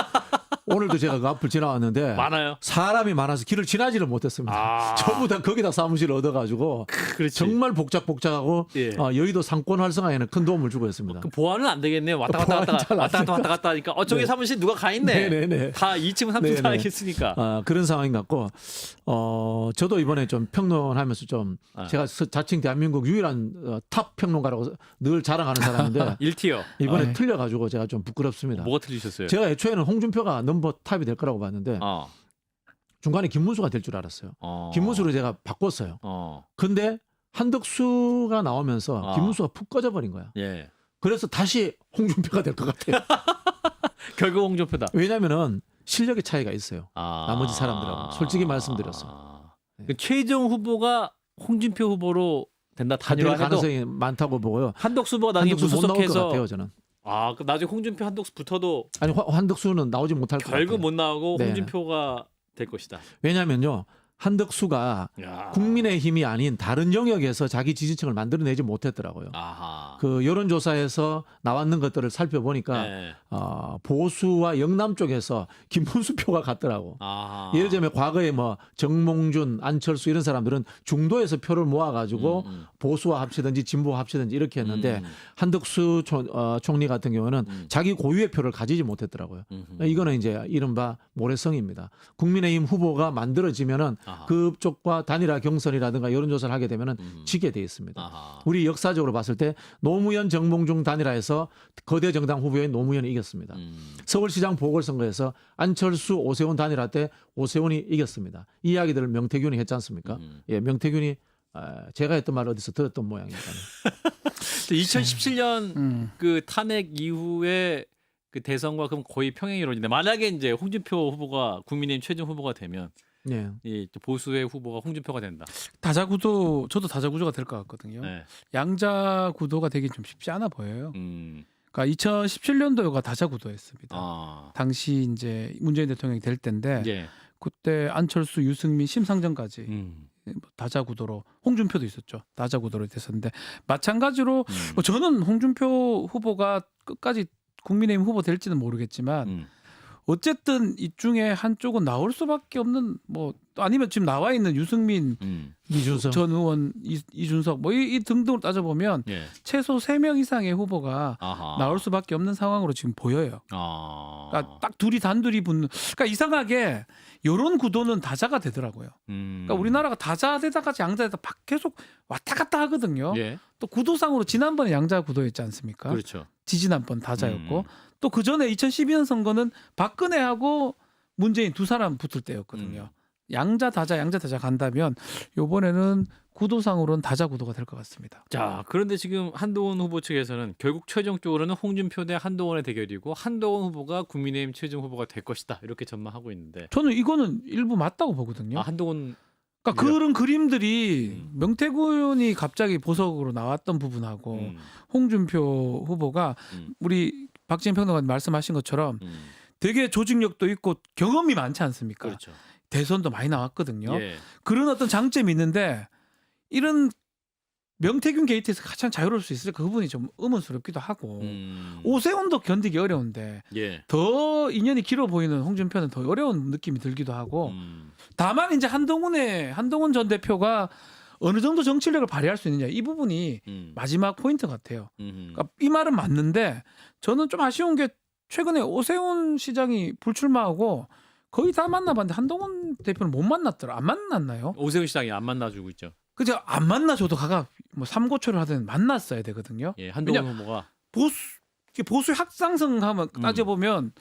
오늘도 제가 그 앞을 지나왔는데 많아요. 사람이 많아서 길을 지나지를 못했습니다. 아. 전부 다 거기다 사무실을 얻어가지고 그렇지. 정말 복잡복잡하고 예. 여의도 상권 활성화에는 큰 도움을 주고 있습니다. 그 보안은 안 되겠네요. 왔다 갔다 보안이 잘안 왔다 갔다 왔다 갔다 하니까 저기 네. 사무실 누가 가 있네. 네네네. 다 2층 3층 네네. 살아있으니까. 그런 상황인 것 같고 저도 이번에 좀 평론하면서 좀 제가 자칭 대한민국 유일한 탑 평론가라고 늘 자랑하는 사람인데 1티어. 이번에 네. 틀려가지고 제가 좀 부끄럽습니다. 뭐가 틀리셨어요? 제가 애초에는 홍준표가 넘버 탑이 될 거라고 봤는데 중간에 김문수가 될 줄 알았어요. 김문수를 제가 바꿨어요. 근데 한덕수가 나오면서 김문수가 푹 꺼져버린 거야. 예. 그래서 다시 홍준표가 될 것 같아요. 결국 홍준표다. 왜냐면은 실력의 차이가 있어요. 아. 나머지 사람들하고 솔직히 말씀드렸어. 그 최종 후보가 홍준표 후보로 된다 될 단일화 해도 가능성이 많다고 보고요. 한덕수 후보가 나중에 한덕수 못 나올 것 무소속해서 같아요, 저는. 아, 그럼 나중에 홍준표 한덕수 붙어도 아니 한덕수는 나오지 못할 것 같아요. 결국 못 나오고 네. 홍준표가 될 것이다. 왜냐면요. 한덕수가 야. 국민의힘이 아닌 다른 영역에서 자기 지지층을 만들어내지 못했더라고요. 아하. 그 여론조사에서 나왔는 것들을 살펴보니까 네. 보수와 영남 쪽에서 김문수 표가 같더라고. 아하. 예를 들면 과거에 뭐 정몽준, 안철수 이런 사람들은 중도에서 표를 모아가지고 보수와 합치든지 진보와 합치든지 이렇게 했는데 한덕수 총리 같은 경우는 자기 고유의 표를 가지지 못했더라고요. 이거는 이제 이른바 모래성입니다. 국민의힘 후보가 만들어지면은 아하. 그쪽과 단일화 경선이라든가 여론조사를 하게 되면은 지게 돼 있습니다. 아하. 우리 역사적으로 봤을 때 노무현 정몽준 단일화에서 거대 정당 후보인 노무현이 이겼습니다. 서울시장 보궐선거에서 안철수 오세훈 단일화 때 오세훈이 이겼습니다. 이 이야기들을 명태균이 했지 않습니까? 예, 명태균이 제가 했던 말 어디서 들었던 모양입니다. 2017년 그 탄핵 이후에 그 대선과 그럼 거의 평행이 이루어지는데 만약에 이제 홍준표 후보가 국민의힘 최종 후보가 되면 네. 이 보수의 후보가 홍준표가 된다. 다자구도 저도 다자구도가 될 것 같거든요. 네. 양자구도가 되긴 좀 쉽지 않아 보여요. 음. 그러니까 2017년도가 다자구도였습니다. 아. 당시 이제 문재인 대통령이 될 때인데 예. 그때 안철수, 유승민, 심상정까지 음. 다자구도로 홍준표도 있었죠. 다자구도로 됐었는데 마찬가지로 음. 저는 홍준표 후보가 끝까지 국민의힘 후보 될지는 모르겠지만 어쨌든 이 중에 한쪽은 나올 수밖에 없는 뭐 아니면 지금 나와 있는 유승민, 이준석 전 의원, 이준석 뭐 이 등등으로 따져보면 예. 최소 3명 이상의 후보가 아하. 나올 수밖에 없는 상황으로 지금 보여요. 아. 그러니까 딱 둘이 단둘이 붙는. 그러니까 이상하게 이런 구도는 다자가 되더라고요. 그러니까 우리나라가 다자되다가 양자되다 계속 왔다 갔다 하거든요. 예. 또 구도상으로 지난번에 양자 구도였지 않습니까? 그렇죠. 지지난번 다자였고 또 그 전에 2012년 선거는 박근혜하고 문재인 두 사람 붙을 때였거든요. 양자 다자 간다면 이번에는 구도상으로는 다자 구도가 될 것 같습니다. 자, 그런데 지금 한동훈 후보 측에서는 결국 최종적으로는 홍준표 대 한동훈의 대결이고 한동훈 후보가 국민의힘 최종 후보가 될 것이다. 이렇게 전망하고 있는데. 저는 이거는 일부 맞다고 보거든요. 아, 한동훈 그러니까 그런 그림들이 명태균이 갑자기 보석으로 나왔던 부분하고 홍준표 후보가 우리 박지현 평론가님 말씀하신 것처럼 되게 조직력도 있고 경험이 많지 않습니까? 그렇죠. 대선도 많이 나왔거든요. 예. 그런 어떤 장점이 있는데 이런 명태균 게이트에서 가장 자유로울 수 있을까 그 부분이 좀 의문스럽기도 하고 오세훈도 견디기 어려운데 예. 더 인연이 길어 보이는 홍준표는 더 어려운 느낌이 들기도 하고 다만 이제 한동훈 전 대표가 어느 정도 정치력을 발휘할 수 있느냐 이 부분이 마지막 포인트 같아요. 그러니까 이 말은 맞는데 저는 좀 아쉬운 게 최근에 오세훈 시장이 불출마하고 거의 다 만나봤는데 한동훈 대표는 못 만났더라. 안 만났나요? 오세훈 시장이 안 만나주고 있죠. 그죠? 안 만나줘도 가가 뭐 삼고초를 하든 만났어야 되거든요. 예, 한동훈 후보가 보수 확장성하면 따져보면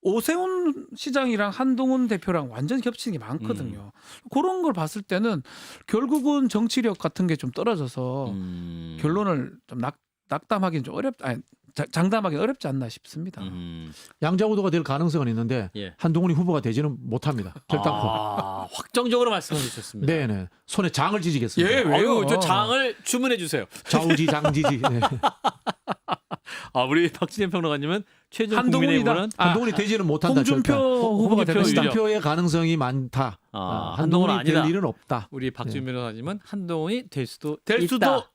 오세훈 시장이랑 한동훈 대표랑 완전 겹치는 게 많거든요. 그런 걸 봤을 때는 결국은 정치력 같은 게 좀 떨어져서 결론을 좀 낙담하기는 좀 장담하기 어렵지 않나 싶습니다. 양자구도가 될 가능성은 있는데 예. 한동훈이 후보가 되지는 못합니다. 결단코. 확정적으로 말씀해 주셨습니다. 네네. 손에 장을 지지겠습니다. 예, 왜요? 아유, 저 장을 주문해 주세요. 좌우지 장지지. 네. 우리 박진영 평론가님은 최종 한동훈이다. 국민의힘은 한동훈이 되지는 못한다. 홍준표 절대. 후보가 홍준표 되겠다. 유력. 홍준표의 가능성이 많다. 한동훈은 한동훈이 아니다. 될 일은 없다. 우리 박지훈 변호사님은 한동훈이 될 수도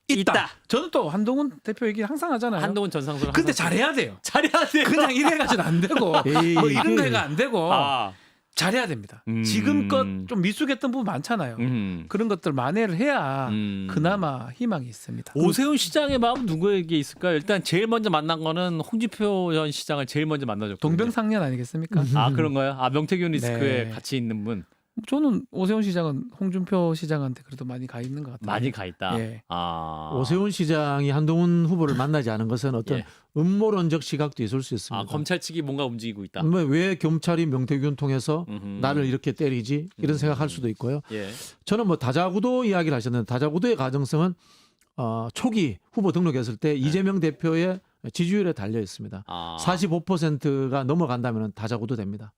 있다. 저는 또 한동훈 대표 얘기 항상 하잖아요. 한동훈 전 상수는 근데 항상 잘해야 돼요. 잘해야 돼요. 그냥 이래가지고는 안 되고 에이, 뭐 이런 이게- 데가 안 되고 아, 잘해야 됩니다. 지금껏 좀 미숙했던 부분 많잖아요. 그런 것들 만회를 해야 그나마 희망이 있습니다. 오세훈 시장의 마음 누구에게 있을까요? 일단 제일 먼저 만난 거는 홍준표 전 시장을 제일 먼저 만나줬거든요. 동병상련 아니겠습니까? 그런가요? 명태균 리스크에 네. 같이 있는 분 저는 오세훈 시장은 홍준표 시장한테 그래도 많이 가 있는 것 같아요. 많이 가 있다. 예. 오세훈 시장이 한동훈 후보를 만나지 않은 것은 어떤 예. 음모론적 시각도 있을 수 있습니다. 검찰 측이 뭔가 움직이고 있다. 왜 경찰이 명태균 통해서 나를 이렇게 때리지 이런 생각할 수도 있고요. 예. 저는 뭐 다자구도 이야기를 하셨는데 다자구도의 가정성은 초기 후보 등록했을 때 이재명 대표의 지지율에 달려 있습니다. 45%가 넘어간다면 다자구도 됩니다.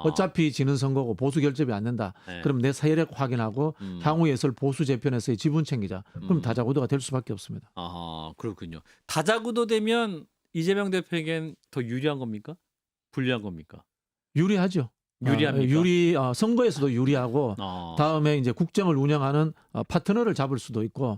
어차피 지는 선거고 보수 결집이 안 된다. 네. 그럼 내 세력 확인하고 향후에 있을 보수 재편에서의 지분 챙기자. 그럼 다자구도가 될 수밖에 없습니다. 그렇군요. 다자구도 되면 이재명 대표에겐 더 유리한 겁니까? 불리한 겁니까? 유리하죠. 유리합니까? 선거에서도 유리하고 다음에 이제 국정을 운영하는 파트너를 잡을 수도 있고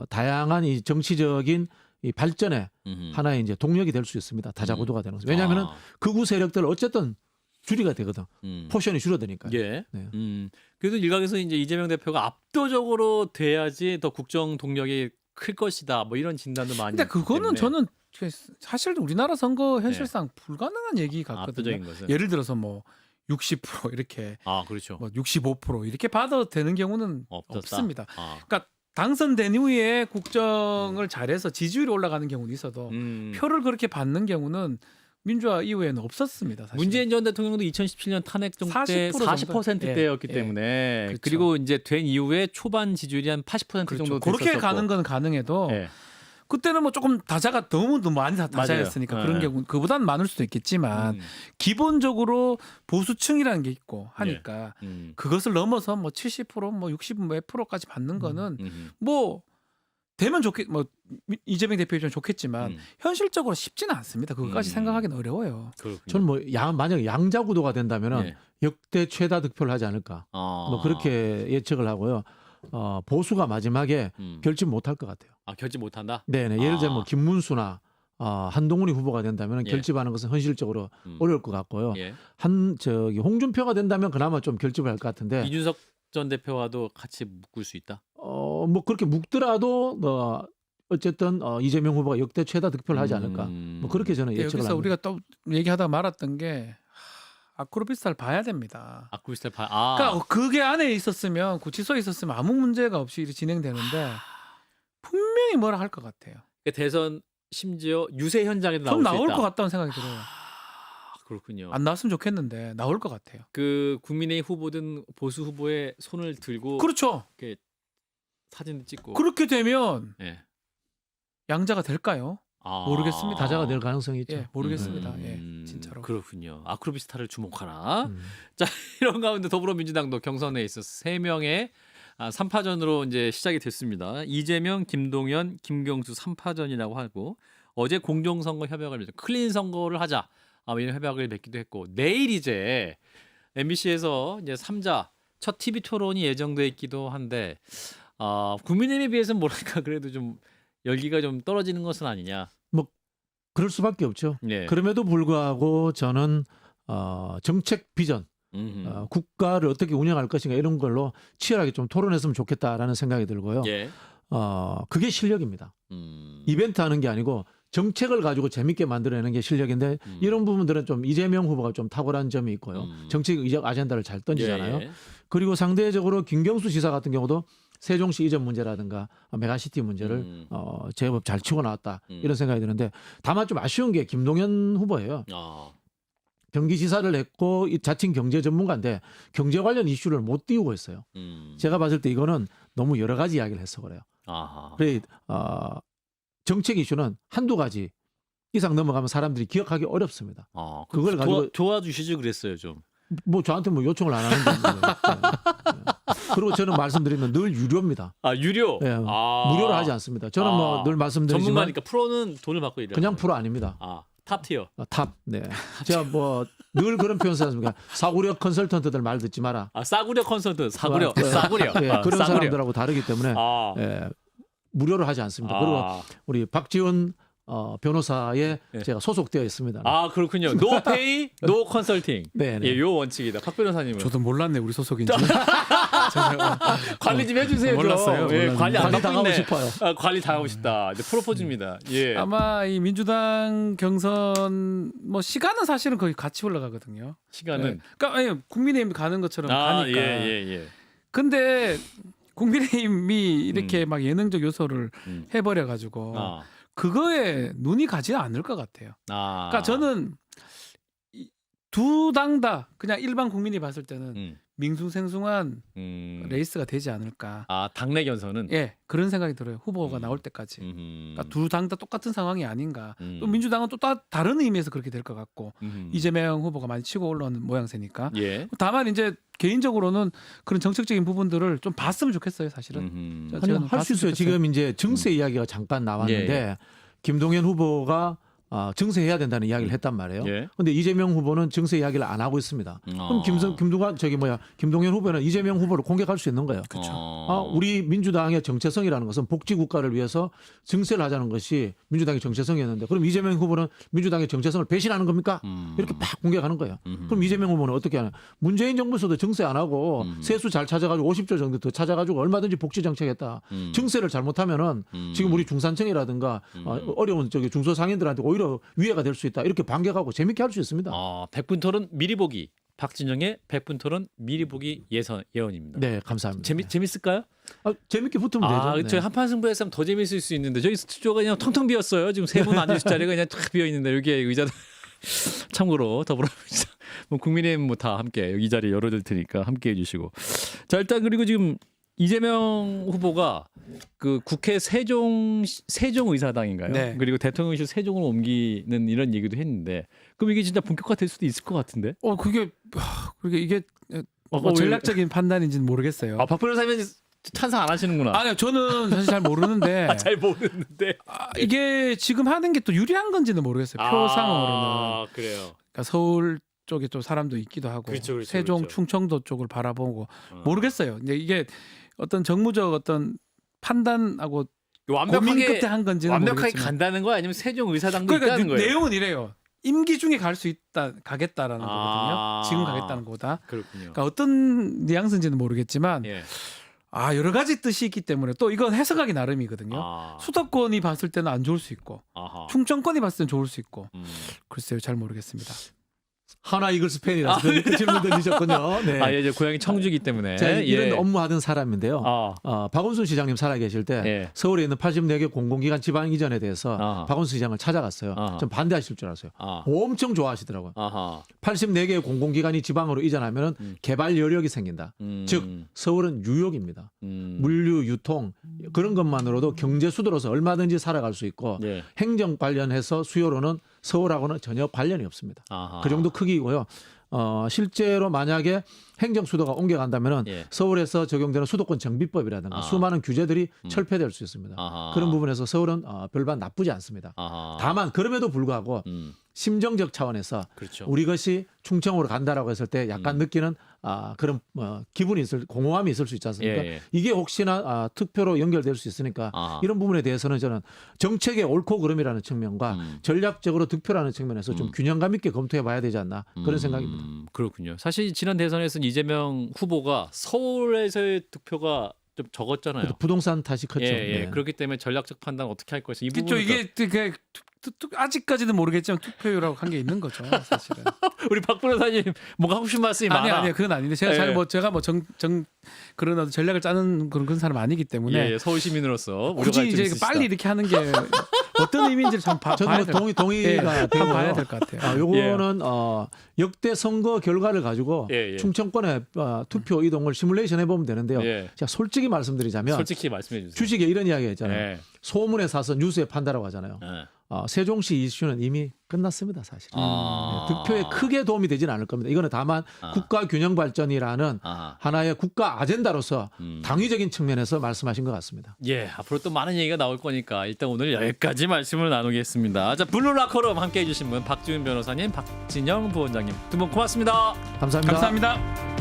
다양한 이 정치적인 이 발전에 하나의 이제 동력이 될 수 있습니다. 다자구도가 되는 것은. 왜냐하면은 극우 세력들 어쨌든 줄이가 되거든. 포션이 줄어드니까. 예. 네. 그래도 일각에서 이제 이재명 대표가 압도적으로 돼야지 더 국정 동력이 클 것이다. 뭐 이런 진단도 많이. 근데 그거는 때문에 저는 사실 우리나라 선거 현실상 불가능한 얘기 같거든요. 압도적인 것은. 예를 들어서 뭐 60% 이렇게 그렇죠. 뭐 65% 이렇게 봐도 되는 경우는 없었다. 없습니다. 그러니까 당선된 이후에 국정을 잘해서 지지율이 올라가는 경우는 있어도 표를 그렇게 받는 경우는 민주화 이후에는 없었습니다. 사실. 문재인 전 대통령도 2017년 탄핵 정도 때 40%대였기 예. 때문에 그렇죠. 그리고 이제 된 이후에 초반 지지율이 한 80% 그렇죠. 정도 그렇게 됐었고. 가는 건 가능해도 예. 그때는 뭐 조금 다자가 너무 많이 다자였으니까 맞아요. 그런 예. 경우 그보다는 많을 수도 있겠지만 기본적으로 보수층이라는 게 있고 하니까 그것을 넘어서 뭐 70%뭐 60 몇 프로까지 받는 거는 뭐 되면 뭐 이재명 대표는 좋겠지만 현실적으로 쉽지는 않습니다. 그것까지 생각하기는 어려워요. 그렇군요. 저는 뭐 만약에 양자구도가 된다면은 예. 역대 최다 득표를 하지 않을까. 뭐 그렇게 예측을 하고요. 보수가 마지막에 결집 못할 것 같아요. 결집 못한다? 네네. 예를 들면 뭐 김문수나 한동훈이 후보가 된다면 예. 결집하는 것은 현실적으로 어려울 것 같고요. 예. 홍준표가 된다면 그나마 좀 결집을 할 것 같은데. 이준석 전 대표와도 같이 묶을 수 있다. 뭐 그렇게 묶더라도 어쨌든 이재명 후보가 역대 최다 득표를 하지 않을까. 뭐 그렇게 저는 예측을 여기서 합니다. 우리가 또 얘기하다가 말았던 게 아크로비스타를 봐야 됩니다. 아쿠스텔 그러니까 그게 안에 있었으면 구치소에 있었으면 아무 문제가 없이 이렇게 진행되는데 분명히 뭐라 할 것 같아요. 대선 심지어 유세 현장에도 나올 좀 수 나올 있다. 것 같다는 생각이 들어요. 그렇군요. 안 나왔으면 좋겠는데 나올 것 같아요. 그 국민의힘 후보든 보수 후보의 손을 들고 그렇죠. 이렇게 사진을 찍고 그렇게 되면 예. 양자가 될까요? 모르겠습니다. 다자가 될 가능성이 있죠. 예, 모르겠습니다. 예, 진짜로. 그렇군요. 아크로비스타를 주목하라. 자, 이런 가운데 더불어민주당도 경선에 있어서 3명의 3파전으로 이제 시작이 됐습니다. 이재명, 김동연, 김경수 3파전이라고 하고 어제 공정선거 협약을 맺어 클린 선거를 하자. 이런 협약을 맺기도 했고 내일 이제 MBC에서 이제 3자 첫 TV 토론이 예정돼 있기도 한데 국민의힘에 비해서는 뭐랄까 그래도 좀 열기가 좀 떨어지는 것은 아니냐. 뭐 그럴 수밖에 없죠. 예. 그럼에도 불구하고 저는 정책 비전 국가를 어떻게 운영할 것인가 이런 걸로 치열하게 좀 토론했으면 좋겠다라는 생각이 들고요. 예. 그게 실력입니다. 이벤트 하는 게 아니고 정책을 가지고 재밌게 만들어내는 게 실력인데 이런 부분들은 좀 이재명 후보가 좀 탁월한 점이 있고요. 정치적 아젠다를 잘 던지잖아요. 예. 그리고 상대적으로 김경수 지사 같은 경우도 세종시 이전 문제라든가 메가시티 문제를 제법 잘 치고 나왔다 이런 생각이 드는데 다만 좀 아쉬운 게 김동연 후보예요. 경기지사를 했고 이 자칭 경제 전문가인데 경제 관련 이슈를 못 띄우고 있어요. 제가 봤을 때 이거는 너무 여러 가지 이야기를 해서 그래요. 그래 정책 이슈는 한두 가지 이상 넘어가면 사람들이 기억하기 어렵습니다. 그걸 가지고 도와주시죠 그랬어요 좀. 뭐 저한테 뭐 요청을 안 하는데. 그리고 저는 말씀드리면 늘 유료입니다. 유료. 예, 무료로 하지 않습니다. 저는 뭐 늘 말씀드리지만 전문가니까 프로는 돈을 받고 일해요. 그냥 프로 아닙니다. 탑 티어. 탑. 네. 제가 뭐 늘 그런 표현 쓰지 않습니까? 사구려 컨설턴트들 말 듣지 마라. 싸구려 컨설턴트. 싸구려. 싸구려. 예, 그런 싸구려. 사람들하고 다르기 때문에 예, 무료로 하지 않습니다. 그리고 우리 박지원 변호사에 제가 소속되어 있습니다. 그렇군요. No pay, no consulting. 네, 네. 예, 요 원칙이다. 박 변호사님은. 저도 몰랐네 우리 소속인지. 관리 좀 해주세요. 몰랐어요. 예, 관리 안 관리 받고 당하고 있네. 싶어요. 관리 당하고 싶다. 이제 프로포즈입니다. 예. 아마 이 민주당 경선 뭐 시간은 사실은 거의 같이 올라가거든요. 시간은. 그러니까 아니, 국민의힘 가는 것처럼 가니까. 예. 근데 국민의힘이 이렇게 막 예능적 요소를 해버려 가지고 그거에 눈이 가지 않을 것 같아요. 그러니까 저는 두 당 다 그냥 일반 국민이 봤을 때는 밍숭생숭한 레이스가 되지 않을까. 당내 경선은. 예, 그런 생각이 들어요. 후보가 나올 때까지. 그러니까 두 당 다 똑같은 상황이 아닌가. 또 민주당은 또 다른 의미에서 그렇게 될 것 같고 이재명 후보가 많이 치고 올라오는 모양새니까. 예. 다만 이제 개인적으로는 그런 정책적인 부분들을 좀 봤으면 좋겠어요, 사실은. 아니, 할 수 있어요. 지금 이제 증세 이야기가 잠깐 나왔는데 김동연 후보가 증세해야 된다는 이야기를 했단 말이에요. 그런데 이재명 후보는 증세 이야기를 안 하고 있습니다. 그럼 김동연 후보는 이재명 후보를 공격할 수 있는 거예요. 그렇죠. 우리 민주당의 정체성이라는 것은 복지 국가를 위해서 증세를 하자는 것이 민주당의 정체성이었는데 그럼 이재명 후보는 민주당의 정체성을 배신하는 겁니까? 이렇게 막 공격하는 거예요. 그럼 이재명 후보는 어떻게 하냐? 문재인 정부에서도 증세 안 하고 세수 잘 찾아가지고 50조 정도 더 찾아가지고 얼마든지 복지 정책했다. 증세를 잘못하면은 지금 우리 중산층이라든가 어려운 중소상인들한테 오히려 위해가 될 수 있다. 이렇게 반격하고 재밌게 할 수 있습니다. 100분 토론 미리 보기. 박진영의 100분 토론 미리 보기 예언입니다. 네, 감사합니다. 재밌을까요? 재밌게 붙으면 되죠. 저희 한판 승부 했으면 더 재밌을 수 있는데 저희 스튜디오가 그냥 텅텅 비었어요. 지금 세 분 앉으실 자리가 그냥 탁 비어 있는데 여기에 의자들 참고로 더불어민주당 국민의힘 뭐 다 함께 여기 자리 열어둘 테니까 함께 해주시고. 자 일단 그리고 지금 이재명 후보가 그 국회 세종의사당인가요? 네. 그리고 대통령실 세종으로 옮기는 이런 얘기도 했는데 그럼 이게 진짜 본격화될 수도 있을 것 같은데? 그게 이게 뭐 전략적인 판단인지는 모르겠어요. 박 변호사님 찬성 안 하시는구나. 아니요, 저는 사실 잘 모르는데. 잘 모르는데. 이게 지금 하는 게 또 유리한 건지는 모르겠어요. 표상으로는. 그래요. 그러니까 서울 쪽에 또 사람도 있기도 하고 그렇죠. 세종, 충청도 쪽을 바라보고 모르겠어요. 근데 이게 어떤 정무적 어떤 판단하고 고민 끝에 한 건지는 완벽하게 모르겠지만. 간다는 거야 아니면 세종의사당도 그러니까 있다는 거예요? 내용은 이래요. 임기 중에 가겠다라는 거거든요. 지금 가겠다는 거보다. 그렇군요. 그러니까 어떤 뉘앙스인지는 모르겠지만 예. 여러 가지 뜻이 있기 때문에 또 이건 해석하기 나름이거든요. 수도권이 봤을 때는 안 좋을 수 있고 충청권이 봤을 때는 좋을 수 있고 글쎄요, 잘 모르겠습니다. 하나 이글스 팬이라서 그렇게 질문 던지셨군요. 네. 이제 고향이 청주기 때문에 제가 이런 업무하던 사람인데요. 아. 박원순 시장님 살아계실 때 예. 서울에 있는 84개 공공기관 지방 이전에 대해서 박원순 시장을 찾아갔어요. 좀 반대하실 줄 알았어요. 엄청 좋아하시더라고요. 84개의 공공기관이 지방으로 이전하면 개발 여력이 생긴다. 즉 서울은 뉴욕입니다. 물류, 유통 그런 것만으로도 경제 수도로서 얼마든지 살아갈 수 있고 예. 행정 관련해서 수요로는 서울하고는 전혀 관련이 없습니다. 그 정도 크기고요. 실제로 만약에 행정 수도가 옮겨간다면은 예. 서울에서 적용되는 수도권 정비법이라든가 수많은 규제들이 철폐될 수 있습니다. 그런 부분에서 서울은 별반 나쁘지 않습니다. 다만 그럼에도 불구하고 심정적 차원에서 그렇죠. 우리 것이 충청으로 간다라고 했을 때 약간 느끼는 그런 기분이 공허함이 있을 수 있지 않습니까? 예, 예. 이게 혹시나 투표로 연결될 수 있으니까 아하. 이런 부분에 대해서는 저는 정책의 옳고 그름이라는 측면과 전략적으로 득표라는 측면에서 좀 균형감 있게 검토해 봐야 되지 않나 그런 생각입니다. 그렇군요. 사실 지난 대선에서는 이재명 후보가 서울에서의 득표가 좀 적었잖아요. 그래도 부동산 탓이 컸죠. 예. 네. 그렇기 때문에 전략적 판단 어떻게 할 것이 이 그렇죠. 부분 이게 되게 아직까지는 모르겠지만 투표율하고 한 게 있는 거죠, 사실은. 우리 박 변호사님 뭔가 하고 싶은 말씀이 아니 많아. 아니요, 그건 아닌데 제가 예. 제가 뭐 그런 어떤 전략을 짜는 그런 사람 아니기 때문에 예, 서울 시민으로서 우려가 굳이 좀 이제 있으시다. 빨리 이렇게 하는 게 어떤 의미인지를 참 저도 봐야 뭐 될 동의가 예, 되고요. 봐야 될 것 같아요. 요거는 역대 선거 결과를 가지고 예. 충청권의 투표 이동을 시뮬레이션 해보면 되는데요. 예. 제가 솔직히 말씀드리자면 솔직히 말씀해 주세요. 주식에 이런 이야기 했잖아요. 예. 소문에 사서 뉴스에 판다라고 하잖아요. 예. 세종시 이슈는 이미 끝났습니다, 사실. 아. 득표에 크게 도움이 되지는 않을 겁니다. 이거는 다만 국가 균형 발전이라는 아하. 하나의 국가 아젠다로서 당위적인 측면에서 말씀하신 것 같습니다. 예, 앞으로 또 많은 얘기가 나올 거니까 일단 오늘 여기까지 말씀을 나누겠습니다. 자, 블루라커룸 함께 해주신 분 박지훈 변호사님, 박진영 부원장님 두 분 고맙습니다. 감사합니다. 감사합니다.